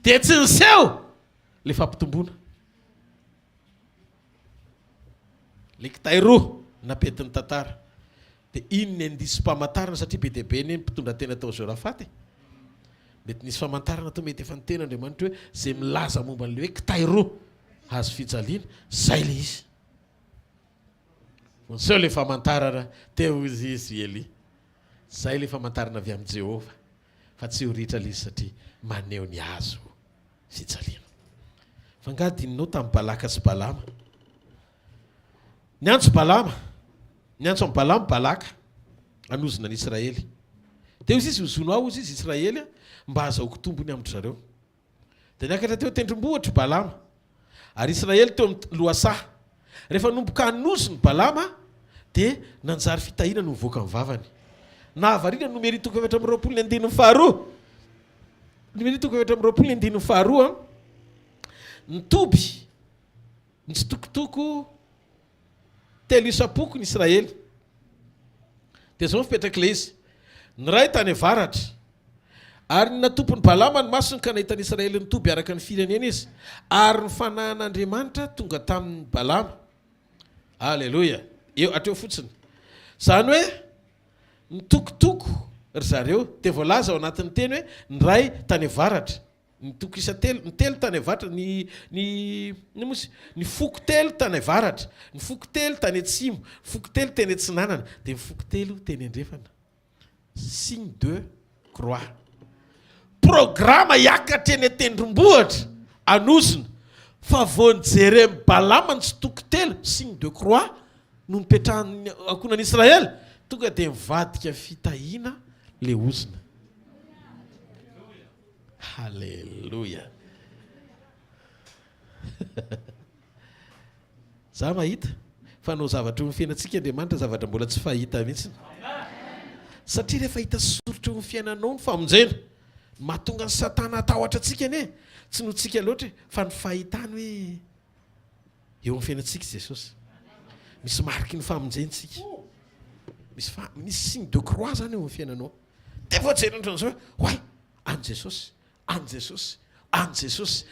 dia tsy niseho le fampitomboana le kitay roa napetin'ny tantara dia iny ny andisy mpamantarana satria be dia be ny mpitondra tena tao Jorafaty mety nisy famantarana tao mety efa ny tena Andriamanitra hoe zay milaza momba n'le hoe kitay roa hazo fijaliana zay le izy vonseho le famantarana teo izy Eli zay le famantarana avy amin'ny Jehova fa tsy horitra le izy satria maneho ny hazo fijaliana fa ngadininao tamin'ny Balaka sy Balama ny antso amin'ny Balama Balaka anozona ny Israely teo izy hozono ao izy Israely mba hazahoako tombony amindry zareo dia niakatra teo tendrombohitra Balama ary Israely teo amin'ny lohasaha rehefa nomboka hanozony Balama dia nanjary fitahina no mivoaka ny vavany nahavariana nomeri toko efatra amin'ny roapolo ny andininy faharoa nomeri toko efatra amin'ny roapolo ny andininy faharoa nitoby nitsitokotoko telo isapoko ny Israely dia zao mipetraka le izy ny ray tany avaratra ary ny natompony Balama ny masony ka nahitany Israely nitoby araka ny firenena izy ary ny fanahin'Andriamanitra tonga tamin'ny Balama alleloia eo atreo fotsiny zany hoe nitokotoko ry zareo dia voalaza ao anatin'ny teny hoe ny ray tany avaratra nitoko isa telo ny telo tany avaratra ny foko telo tany avaratra ny foko telo tany atsimo ny foko telo teny atsinanana dia ny foko telo teny andrefana signe de croix programa hiakatra eny atendrombohitra anozona fa voanjere Balama tsy tokotelo signe de croix no nipetrahany akonan'ny Israely tonga dia mivadika fitahina le ozona halleloia za mahita fa no zavatra ny fiainantsika Andriamanitra zavatra mbola tsy fahita mihitsy satria rehefa hita soritra ny fiainanao ny famonjena mahatonga ny Satana atahotra antsika ane tsy notsika loatra fa ny fahitany hoe eo amin'ny fiainantsika Jesosy misy mariky ny famonjentsika misy signe de croix zany eo amin'ny fiainanao dia voajery ndrano hoe hoay any Jesosy any Jesosy any Jesosy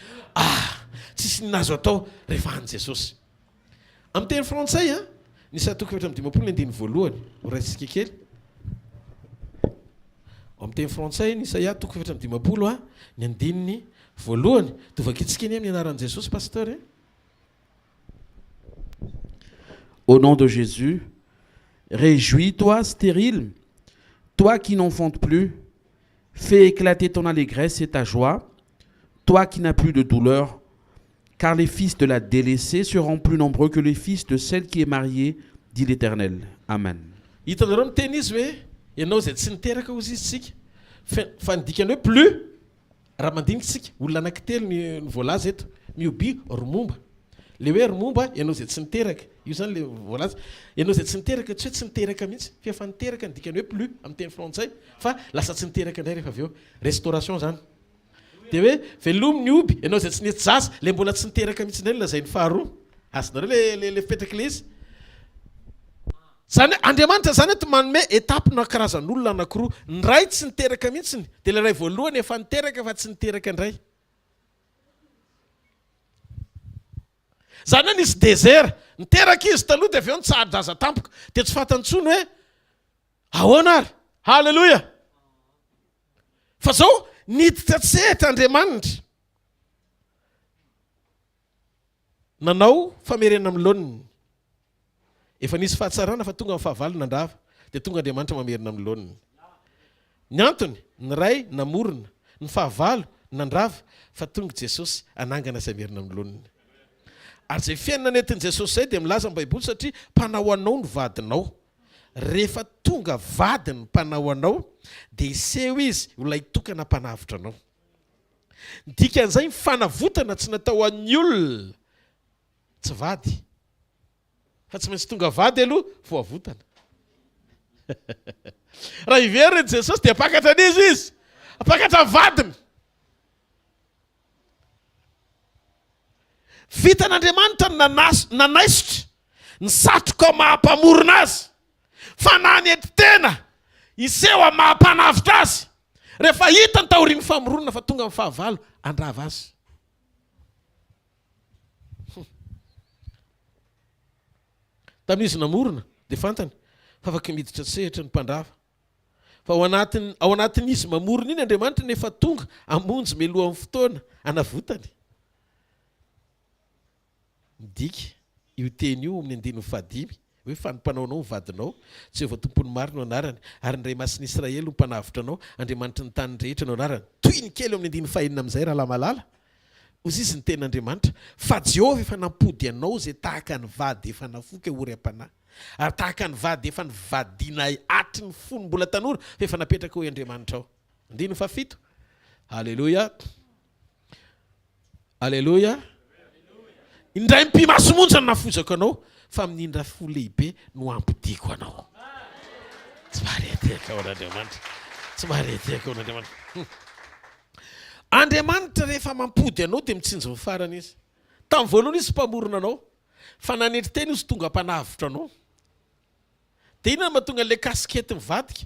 tsisy ninazo atao rehefa any Jesosy amin'ny teny frantsay nisy atoko efatra amin'ny dimapolo ny andiny voalohany horaisika kely amin'ny teny frantsay ny Isaia toko efatra amin'ny dimapolo ny andininy voalohany tovakitsika eny amin'ny anaran'i Jesosy pasteur Au nom de Jésus, réjouis-toi, stérile, toi qui n'enfantes plus, fais éclater ton allégresse et ta joie, toi qui n'as plus de douleur, car les fils de la délaissée seront plus nombreux que les fils de celle qui est mariée, dit l'Éternel. Amen. Hitanareo miteny izy hoe ianao zay tsy niteraka ozy izy tsika fa nidikany hoe plus raha mandinitsika olona anankitelo ny voalaza eto miobi romomba le hoe romomba ianao zay tsy niteraka io zany le voalaza ianao zay tsy niteraka tsy hoe tsy niteraka mihitsy fa efa niteraka nidikany hoe plus amin'ny teny frantsay fa lasa tsy niteraka indray rehefa avy eo restauration zany dia hoe velomy ny oby ianao zay tsy nety zaza le mbola tsy niteraka mihitsy indray lazay ny faharoa azonareo le fipetraka le izy zany andriamanitra zany eto manome etapena karazan'olona anankiroa, ny ray tsy niteraka mihitsiny dia ilay ray voalohany efa niteraka fa tsy niteraka indray. Zany hoe nisy désert, niteraka izy taloha dia avy eo nitsahadraza tampoka dia tsy fantantsony hoe ahoana ary. Halleloja. Fa zao niditra tsehatra Andriamanitra, nanao famerena amin'ny laoniny. Efa nisy fahatsarana fa tonga amin'ny fahavalo nandrava dia tonga Andriamanitra mamerina amin'ny laoniny. Ny antony, ny ray namorona, ny fahavalo nandrava fa tonga Jesosy anangana sy hamerina amin'ny laoniny. Ary zay fiainana nentin' Jesosy zay dia milaza amin'ny Baiboly satria mpanao anao ny vadinao. Rehefa tonga vadiny mpanao anao dia iseho izy olay tokana mpanavitra anao. Dikan'izay fanavotana tsy natao an'ny olona tsy vady, fa tsy maintsy tonga vady aloha vao avotana. Raha iveriny Jesosy dia apakatra an'izy izy, apakatra vadiny. Vitan'Andriamanitra nanaisotra ny satroka mahampamorona azy, fa nanety tena iseho amin'ny mahampanavitra azy. Rehefa hita ny taorian'ny famoronana fa tonga amin'ny fahavalo andrava azy. Tamin'izy namorona dia fantany fa afaka miditra sehatra ny mpandrava. Fa ao anatin'izy mamorona iny Andriamanitra nefa tonga amonjy melohan'ny fotoana anavotany. Midika io teny io amin'ny 15 hoe fanompanao ny vadinao, Jehovah tompony maro no anarany, ary ny ray masin'ny Israely no mpanavitra anao, Andriamanitra ny tany rehetra no anarany. Toy ny kely amin'ny 15 amin'izay raha lamalala. Ozy izy ny ten'Andriamanitra, fa Jehovah efa nampody anao zay tahaka ny vady efa nafoka ory-apanahy, ary tahaka ny vady efa nivadiana atry ny fony mbola tanora fa efa napetraka hoe Andriamanitra ao. 17. Halleluja. Halleluja. Indray mpimasomonjy ny nafozako anao, fa amin'indra fo lehibe no ampodiko anao. Tsy mahareteka ao n'Andriamanitra. Tsy mahareteka ao n'Andriamanitra. Andriamanitra rehefa mampody anao dia mitsinjo ny farany izy. Tamin'ny voalohany izy mpamorona anao, fa nanetry teny izy tonga mpanavitra anao. Dia inona mahatonga an'ilay kasikety mivadika?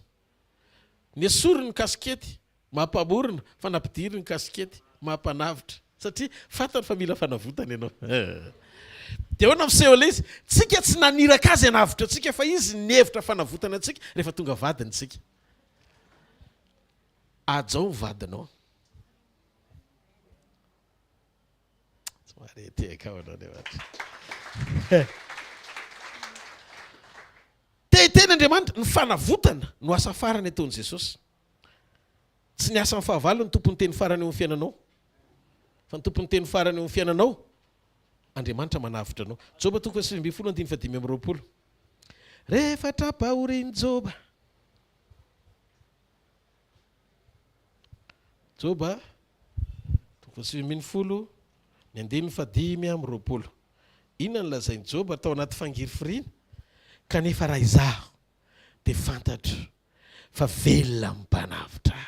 Ny esory ny kasikety mahampamorona, fa nampidiry ny kasikety mahampanavitra. Satria fantany fa mila fanavotana ianao. Dia hoana miseho ilay izy, tsika tsy naniraka azy hanavitra antsika, fa izy nihevitra fanavotana antsika rehefa tonga vadiny tsika. Ajao ny vadinao. Tsy mahareteka ao Andriamanitra. Teny Andriamanitra, ny fanavotana no asa farany ataon'i Jesosy. Tsy ny asa ny fahavalo ny tompony teny farany eo amin'ny fiainanao, fa ny tompony teny farany eo amin'ny fiainanao Andriamanitra manavitra anao. Joba 3:15-20. Rehefa trapahoriny Joba. Joba 3:15-20. Inona ny lazainy Joba tao anaty fangirifiriana? Kanefa raha izaho dia fantatro fa velona mpanavitra.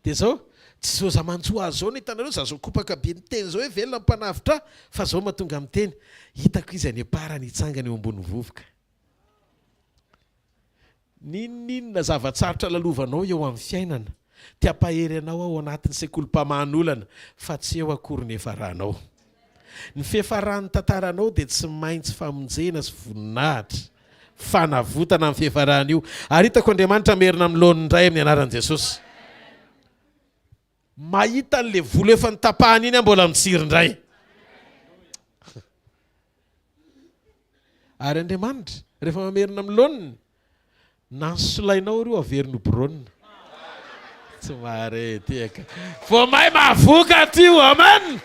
Dia zao tsy zao za manjoa azy zao ny hitanareo, za zao kopaka be ny teny zao hoe velona mpanavitra, fa zao mahatonga amin'ny teny hitako izy any aparany hitsangana eo ambony vovoka. Ninona zavatsarotra lalovanao eo amin'ny fiainana tia pahery anao ao anatin'ny sekoly Famahana olana, fa tsy eo akory ny efaranao. Ny fihefaran'ny tantaranao dia tsy maintsy famonjena sy voninahitra, fanavotana amin'ny fihefarana io. Ary hitako Andriamanitra merina amin'ny laoniny indray amin'ny anaran'i Jesosy. Mahita n'le volo efa nitapahana iny mbola mitsiry indray. Ary Andriamanitra rehefa mamerina amin'ny laoniny, na ny solainao reo averiny bronina. Tsy mahareteka. Vao mahay mahavoka tio, amen.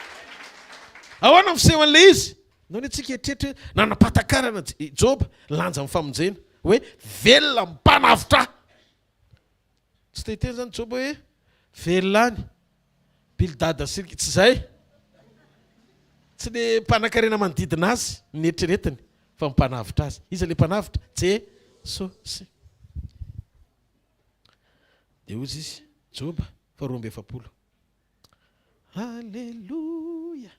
Ahoana miseho an'ilay izy? Nao ny antsika eritreretra nanapatakarana Joba lanja amin'ny famonjena hoe velona mpanavitra. Tsy tehiteny zany Joba hoe velona Bildada sirika, tsy zay. Tsy le mpanan-karena manodidina azy netrinetiny, fa mpanavitra azy. Iza le mpanavitra? Jesosy. Dia ozy izy Joba 2:7. Halleluja.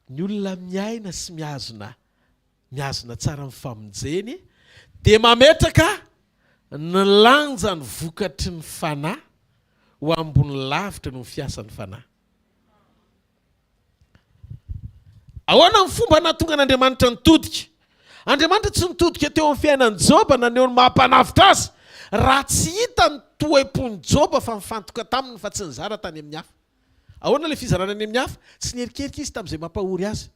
Ny olona miaina sy miazona miazona tsara mifamonjeny dia mametraka ny lanja ny vokatry ny fanahy ho ambony lavitra no fiasan'ny fanahy. Ahoana ny fomba nahatonga n'Andriamanitra nitodika? Andriamanitra tsy nitodika teo amin'ny fiainan'ny Joba na neo ny mahampanavitra azy raha tsy hita ny toepony Joba fa mifantoka taminy fa tsy nizara tany amin'ny hafa. Ahoana ilay fizarana any amin'ny hafa? Tsy nerikerika izy tamin'izay mampahory azy.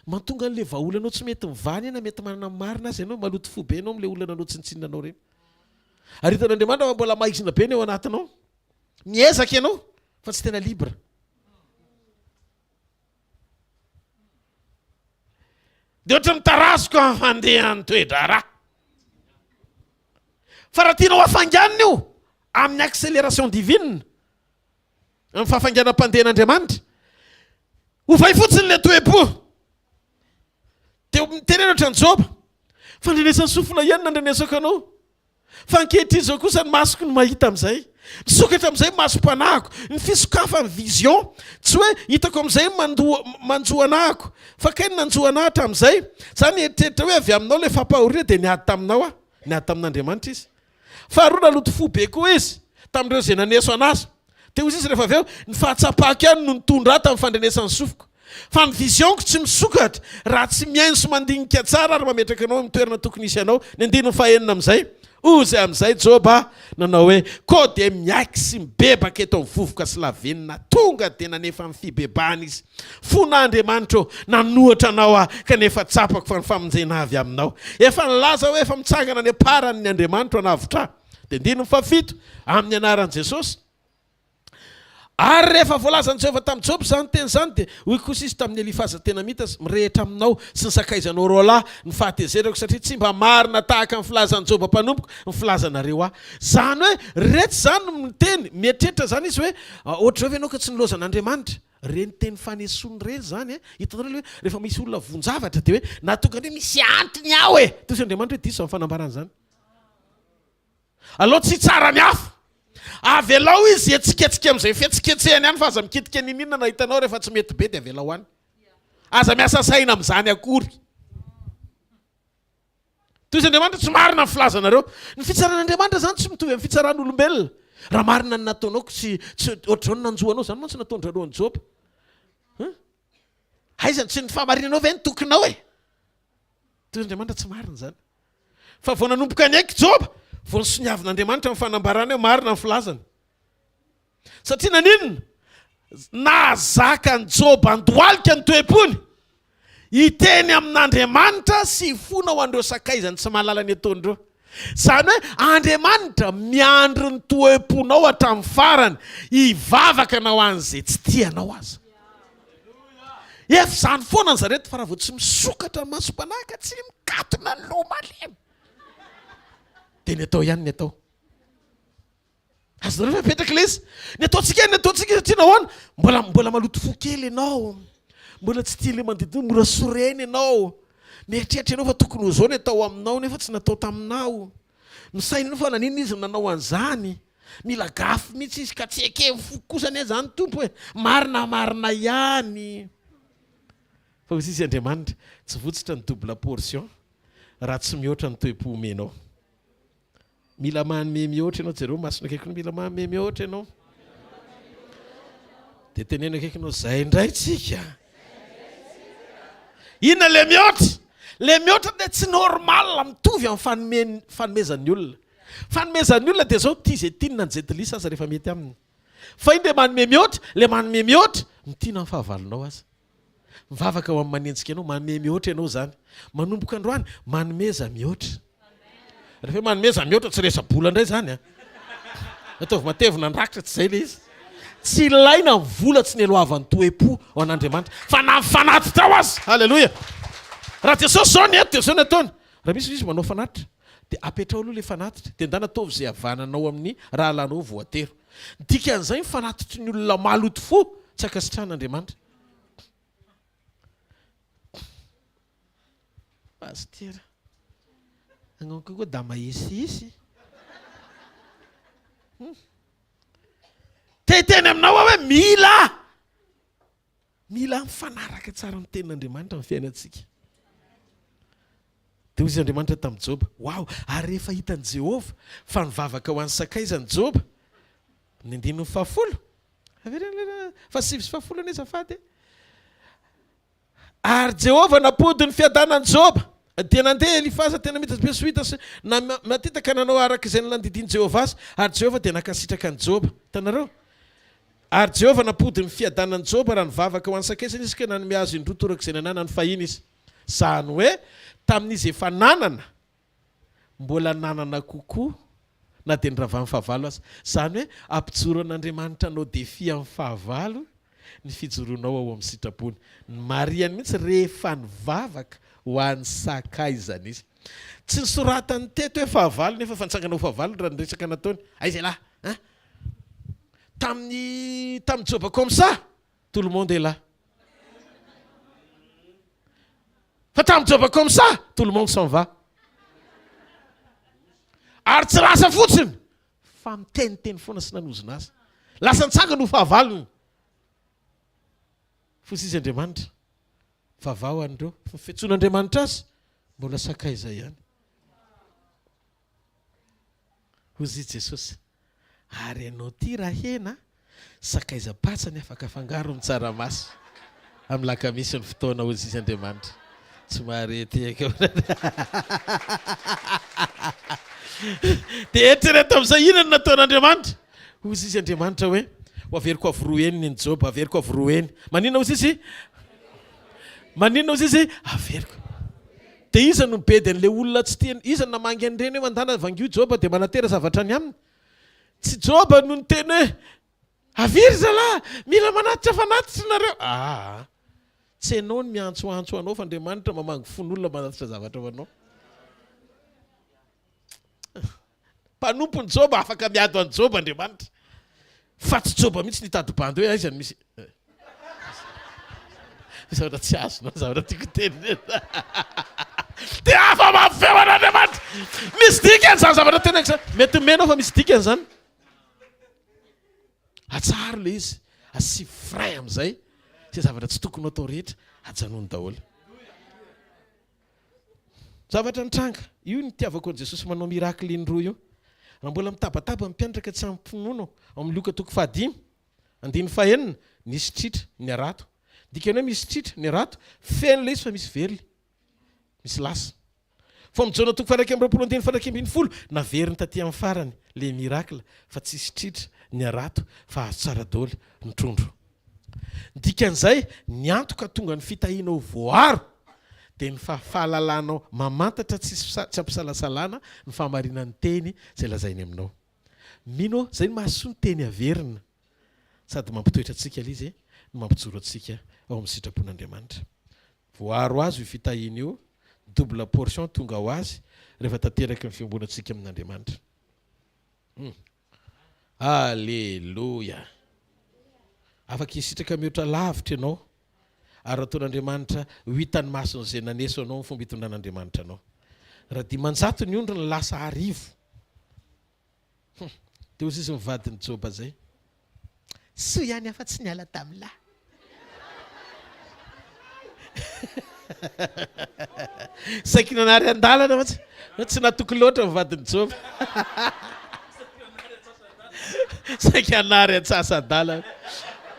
Mantonga an'ilay vahaolanao tsy mety mivany na mety manana marina azy ianao maloto fo be ianao amin'ilay olananao tsintsinanao reny. Ary hitan'Andriamanitra fa mbola maizina be ny eo anatinao. Miezaka ianao fa tsy tena libra. Dia ohatra mitarazoko amin'ny fandehan'ny toe-draharaha. Fa raha tianao hafanganina io amin'ny accélération divine, amin'ny fahafanganam-pandehan'Andriamanitra, ovay fotsiny ilay toe-po. Dia tenena ohatran'ny Joba, fandrenesan'ny sofina ihany nandrenesako anao. Fa ankehitriny izao kosa ny masoko no mahita amin'izay. Nisokatra amin'izay masom-panahiko. Ny fisokafany vision, tsy hoe hitako amin'izay manjoanahako, fa kay ny nanjoanahatra amin'izay. Zany eritreritra hoe avy aminao ilay fampahoriana dia niady taminao niady tamin'Andriamanitra izy. Faharoa naloto fo be koa izy tamin'ireo izay naneso anazy. Teo izy rehefa avy eo ny fahatsapako ihany no nitondra tamin'ny fandrenesan'ny sofiko. Fa ny visionko tsy misokatra raha tsy miaino sy mandinika tsara ary mametraka anao amin'ny toerana tokony isy anao. Ny andino fahenina amin'izay. Ozy amin'izay Joba nanao hoe ko dia miaiky sy mibebaka eto amin'ny vovoka sy lavenina tonga dia nanefa amin'ny fibebahana izy. Fon'Andriamanitra nanohatra anao kanefa tsapako fa ny famonjena avy aminao. Efa nilaza hoe efa mitsangana ny aparan'ny Andriamanitra anavitra. Dia andino fafito amin'ny anaran'i Jesosy. Ary rehefa voalazan'i Jehovah tamin'i Joba zany teny zany dia hoy kosa izy tamin'ny Elifaza tena mita mirehitra aminao sy ny sakaizanao roalahy ny fahatezerako satria tsy mba marina tahaka ny filazan'i Joba mpanompoko ny filazanareo aho. Zany hoe rehetra zany miteny mietreritra zany izy hoe ohatra hoe ianao ka tsy nilozan'Andriamanitra. Reny teny fanesony reny zany hitanareo hoe rehefa misy olona vonjavatra dia hoe natonga hoe misy antony aho e. Toy Andriamanitra hoe diso amin'ny fanambarana zany. Aloha tsy tsara ny hafa. Avelao izy etsiketsika amin'izay fietsiketsehany ihany fa aza mikitika ninina na hitanao rehefa tsy mety be dia avelao any. Aza miasa saina amin'izany akory. Toy izy Andriamanitra tsy marina ny filazanareo. Ny fitsaran'Andriamanitra zany tsy mitovy amin'ny fitsaran'olombelona. Raha marina ny nataonao tsy ohatr'izao nanjoanao zany moa tsy nataondralohan'ny Joba. Aizany tsy ny fahamarinanao ve ny tokonao e. Toy izy Andriamanitra tsy marina zany. Fa vao nanomboka ny aiky Joba vao ny soniavin'Andriamanitra amin'ny fanambarana hoe marina ny filazany. Satria naninona? Nahazaka ny Joba andohalika ny toe-pony. Hiteny amin'Andriamanitra sy hifona ho andreo sakaizany tsy mahalala ny ataon'ireo. Zany hoe Andriamanitra miandry ny toe-ponao hatramin'ny farany hivavaka na ho an'izay tsy tianao aza. Efa zany foana ny zarety fa raha vao tsy misokatra ny masom-panahaka tsy mikatona ny loha malemy. Dia ny atao ihany ny atao. Azonareo mipetraka ilay izy. Ny ataontsika satria nahoana? Mbola maloto fo kely ianao. Mbola tsy tia ilay manodidina mora soreny ianao. Mieritreritra ianao fa tokony ho izao ny atao aminao nefa tsy natao taminao. Misainanao fa nanina izy nanao an'izany. Mila gafy mihitsy izy ka tsy eke fo kosa anie zany tompo hoe marina ihany. Fa izy Andriamanitra tsy votsitra ny double portion raha tsy mihoatra ny toe-po omenao. Mila manome mihoatra ianao jereo masona akaiky mila manome mihoatra ianao. Dia tenena akaiky ianao zay indray tsika. Inona le mihoatra? Le mihoatra dia tsy normal mitovy amin'ny fanomezan'ny olona. Fanomezan'ny olona dia zao tia izay tiany na njetilisa aza rehefa mety aminy. Fa iny le manome mihoatra, le manome mihoatra mitiana amin'ny fahavalonao aza. Mivavaka ho amin'ny manenjika ianao, manome mihoatra ianao zany. Manomboka androany manomeza mihoatra. Rehefa manomeza mihoatra tsy resa-bola indray zany. Ataovy matevina andrakitra tsy izay le izy. Tsy ilaina ny vola tsy nielohavan'ny toe-po ho an'Andriamanitra. Fa na mifanatitra ao azy. Halleloja. Raha Jesosy zao ny eto dia zao ny ataony. Raha misy izy manao fanatitra dia apetrao aloha ilay fanatitra. Dia ndana ataovy izay havananao amin'ny raha alanao voatero. Dikan'izay ny fanatitry ny olona maloto fo tsy ankasitrahan'Andriamanitra. Pastera. Agnonko koa da mahisy. Teny aminao hoe mila mifanaraka tsara amin'ny tenin'Andriamanitra amin'ny fiainantsika. dia izy Andriamanitra tamin'ny Joba. Wow, ary rehefa hitan'i Jehova fa nivavaka ho an'ny sakaizan'i Joba ny 9 fa 7 ane zafady. Ary Jehova napody ny fiadanan'i Joba dia nandeha Elifaza tena mety be soita na matitaka nanao araka izay nandidiny Jehova azy, ary Jehova dia nakasitraka ny Joba. Tanareo? Ary Jehova napody ny fiadanan'i Joba raha nivavaka ho an'ny sakaizany izy ka nanome azy indroa torak'izay nanana ny fahiny izy. Zany hoe tamin'izy efa nanana mbola nanana kokoa na dia ny ravany fahavalo azy. Zany hoe ampijoro an'Andriamanitra anao defi amin'ny fahavalo ny fijoronao ao amin'ny sitrapony. Ny Mariany mihitsy rehefa nivavaka ho an'ny sakaizany izy. Tsy nisoratany teto hoe fahavalo nefa fantsangana ho fahavalo raha niresaka nataony. Aiza là, hein? Tamin'ny Joba comme ça, tout le monde est là. Fa tamin'ny Joba comme ça, tout le monde s'en va. Ary tsy lasa fotsiny fa miteniteny foana sy nanozona azy. Lasa nitsangana ho fahavalony. Fosy izy Andriamanitra vaovao andreo fiantsoan'Andriamanitra azy mbola sakaiza ihany. Hozy Jesosy, ary ianao ty raha hena sakaiza patsany afaka afangaro amin'ny tsaramaso amin'ny laka-mission ny fotoana. Hozy izy Andriamanitra tsy marety eka. Dia eritrereto amin'izay inona nataon'Andriamanitra? Hozy izy Andriamanitra hoe ho averiko avoroeny ny Joba, averiko avoroeny. Maninona hozy izy? Maninona hozy izy? Averiko. Dia iza no bedy an'ilay olona tsy tiany? Iza no namangy an'ireny hoe mandana vangio Joba dia manatera zavatra any aminy? Tsy Joba no niteny hoe aviry zalahy, mila manatitra fanatitra nareo. Tsy ianao ny miantsoantso anao fa Andriamanitra mamangy fon'olona manatitra zavatra ho anao. Mpanompon'ny Joba afaka miado an'i Joba Andriamanitra. Fa tsy Joba mihitsy nitady bandy hoe aiza misy zavatra tsy azonao, zavatra tiako teny. Dia afa mafeo an'Andriamanitra. Misy dikany zany zavatra tena izany. Mety menao fa misy dikany zany. Atsara le izy, asy fray amin'izay. Tsy zavatra tsy tokony atao rehetra ajanony daholo. Zavatra nitranga. Io ny tiavako an'i Jesosy manao miracle indroa io. Raha mbola mitabataba mpianatra ka tsy ampinono amin'ny Luka 5:5 nisy tritra ny arato. Dikany hoe misy tritra ny arato, feno le izy fa misy verily, misy lasa. Fa amin'ny Jona 1:20 naveriny taty amin'ny farany le miracle fa tsisy tritra ny arato fa azo tsara daholo ny trondro. Dikan'izay ny antoka tonga ny fitahianao voaro dia ny fahalalanao mamantatra tsy ampisalasalana ny fahamarinan'ny teny izay lazainy aminao. Mino zay ny mahasoa ny teny averina sady mampitoetra antsika ilay izy no mampijoro antsika ao amin'ny sitrapon'Andriamanitra. Voaro azy io fitahiana io, double portion tonga ho azy rehefa tanteraka ny fiambonantsika amin'Andriamanitra. Alleluia. Afaka hisitraka mihoatra lavitra ianao ary ataon'Andriamanitra ho hitany masony izay naneso anao ny fomba hitondran'Andriamanitra anao. Raha dimanjato ny ondrona lasa arivo. Dia hozy izy mivadiny Joba zay. Soa ihany afa tsy niala tamin'lahy. Saika nanary an-dalana matsy. Tsy natoko loatra mivadiny Joba. Saika anary an-tsasan-dalana.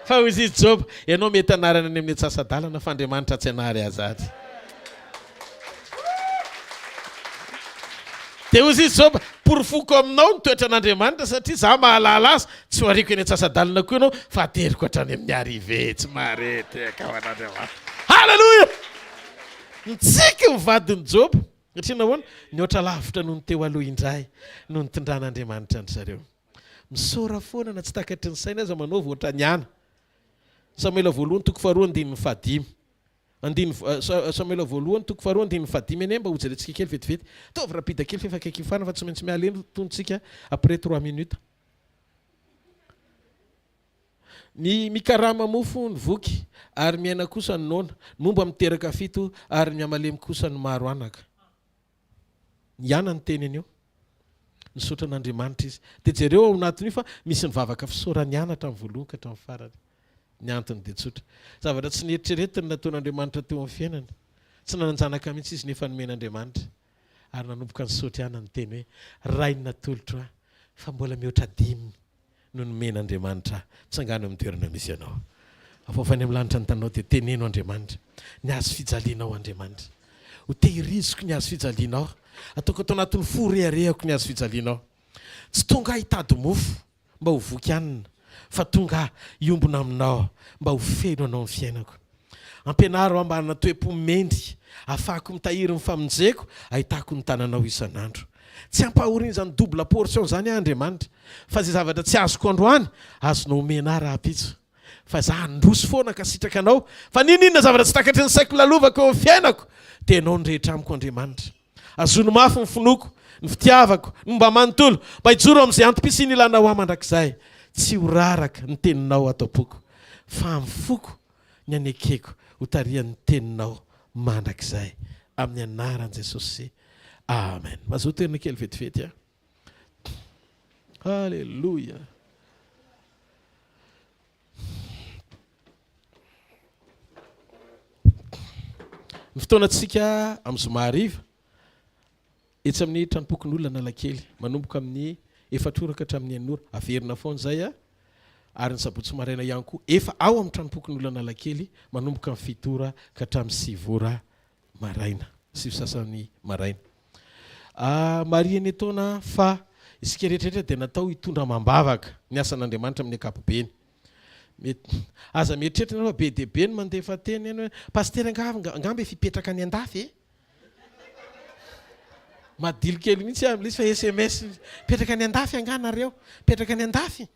Fa hozy izy Joba, ianao mety anarana any amin'ny antsasan-dalana fa Andriamanitra tsy anary azady. Dia hozy izy Joba, porofoko aminao ny toetra an'Andriamanitra satria za mahalala azy tsy ho ariko eny antsasan-dalana koa ianao fa ateriko hatrany amin'ny arrivé tsy marety ka ho an'Andriamanitra. Halleluia! Nitsika mivadiny Joba satria nahoana nihoatra lavitra noho ny teo aloha indray noho ny tondran'Andriamanitra ny zareo. Misaora foana na tsy takatry ny saina aza manaova ohatra niana. Samuela 2:2-15. Samuela 2:2-15 eny mba hojerentsika kely vetivety. Taovy rapida kely fa efa akaiky hifana fa tsy maintsy mialeno tontsika après 3 minutes. Ny mikarama mofo ny voky ary miaina kosa ny nona, momba miteraka fito ary miamalemy kosa ny maro anaka. Iana ny teneny io. Nisaotra an'Andriamanitra izy. Dia jereo ao anatin'io fa misy nivavaka fisaorany anatra amin'ny voalohany ka hatramin'ny farany. Ny antony dia tsotra. Zavatra tsy nieritreretiny nataon'Andriamanitra teo amin'ny fiainana. Tsy nananjanaka mihitsy izy nefa nomen'Andriamanitra. ary nanomboka ny sotry ihany ny teny hoe rainina tolotra fa mbola mihoatra dimy no nomen'Andriamanitra tsangano amin'ny toerana misy ianao. Afofany amin'ny lanitra ny tanao dia teneno Andriamanitra ny hazo fijalianao Andriamanitra. Ho tehiriziko ny hazo fijalianao, ataoko atao anatin'ny forehariako ny hazo fijalianao. Tsy tonga hitady mofo mba ho voky hanina, fa tonga hiombona aminao mba ho feno anao ny fiainako. Ampianaro mba hanana toe-po mendry, ahafahako mitahiry ny famonjeko, ahitako ny tananao isan'andro. Tsy ampahorina izany double portion zany Andriamanitra, fa zay zavatra tsy azoko androany azonao omena raha-pitso. Fa za handroso foana ka sitraka anao, fa ninona zavatra tsy takatry ny saiko lalovako eo amin'ny fiainako, tenao nyrehetra amiko Andriamanitra. Azono mafy ny finoko, ny fitiavako, ny mba manontolo, mba hijoro amin'izay antom-pisiny ilanao mandrakizay. Tsy ho raraka ny teninao atao-poko, fa mifoko ny anekeko ho tarihan'ny teninao mandrakizay. Amin'ny anaran'i Jesosy. Amen. Mazoto toerana kely vetivety. Halleluja. Ny fotoanantsika amin'ny zoma hariva etsy amin'ny tranompokon'olona Analakely manomboka amin'ny 4 ka hatramin'ny 9 averina foana zay ary ny sabotsy maraina ihany koa efa ao amin'ny tranompokon'olona Analakely manomboka amin'ny 7 ka hatramin'ny 9 maraina, 7 sasany maraina. Maria ny taona fa isika rehetrarehetra dia natao hitondra mambavaka ny asan'Andriamanitra amin'ny ankapobeny. Aza mieritreritra fa be dia be ny mandefa teny eny hoe paster angamba fipetraka any andafy madilo kely mihitsy amin'ilay fa SMS petraka any andafy anganareo, petraka any andafy.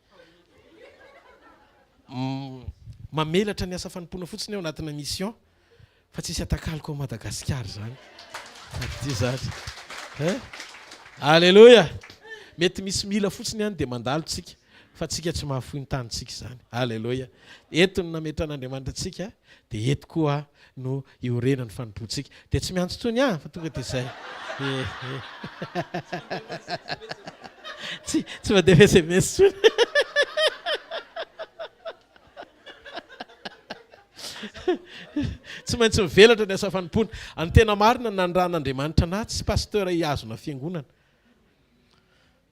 Mamelatra ny asa fanompoana fotsiny ao anatina mission fa tsisy atakaliko ao Madagasikara zany. Ty zany. Alleluja. Mety misy mila fotsiny ihany dia mandalo tsika fa tsika tsy mahafoy ny tanitsika zany. Alleluja. Eto no nametran'Andriamanitra tsika dia eto koa no iorena ny fanompoantsika. Dia tsy miantso tsony fa tonga dia izay. Tsy mandefa SMS tsony. Tsy maintsy mivelatra ny asa fanompoana. Any tena marina nandran'Andriamanitra na tsy pasteur hiazona fiangonana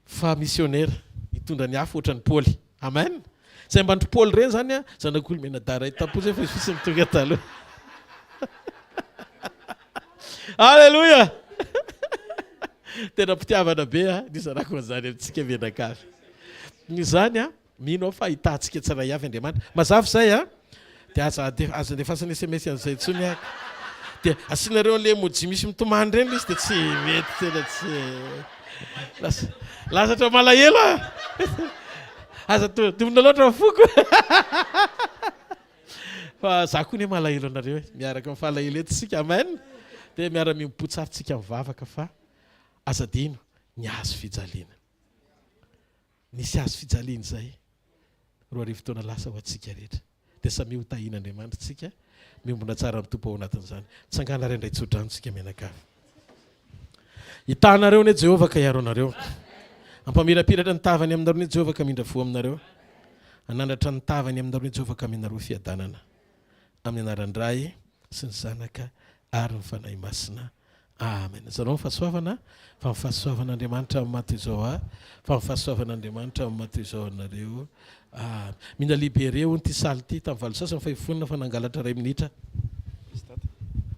fa missionnaire hitondra ny hafa ohatran'ny Paoly. Amen. Zay mbandry Paoly reny zany zanak'olo menadara itapozy fa fisy mitonga taloha. Alleluja. Tena mpitiavana be ny zanako zany amintsika menakavy. Zany mino fa hitantsika tsara avy Andriamanitra. Mazava zay dia aza defasana SMS an'izay tsony dia asianareo an'ilay emoji misy mitomany reny izy dia tsy mety tena tsy lasatra malahelo aza domina loatra foko. Fa za koa ne malahelo anareo miaraka amin'ny fahalahelo eto tsika. Amen. Dia miara mimpotsary tsika mivavaka fa azadino ny hazo fijaliana. Nisy hazo fijaliana zay 2 arivo taona lasa ho antsika rehetra. Dia samy ho tahian'Andriamanitra tsika miombona tsara mitompo ao anatin'izany. Tsangana ray indray tsodranotsika menakavy. Hitanareo ne Jehovah ka hiaro anareo. Ampamirapiratra ny tavany aminareo ne Jehovah ka mindra fo aminareo. Anandratra ny tavany aminareo ne Jehovah ka menareo fiadanana. Amin'ny anaran-dray sy ny zanaka ary ny fanahy masina. Amen. Zareo mifahasoavana fa mifahasoavan'Andriamanitra amin'ny maty izao fa mifahasoavan'Andriamanitra amin'ny maty izao anareo. Mina libéré ho ty saly ty tamin'ny 7 sasany fa ifonina fa nangalatra 2 minitra.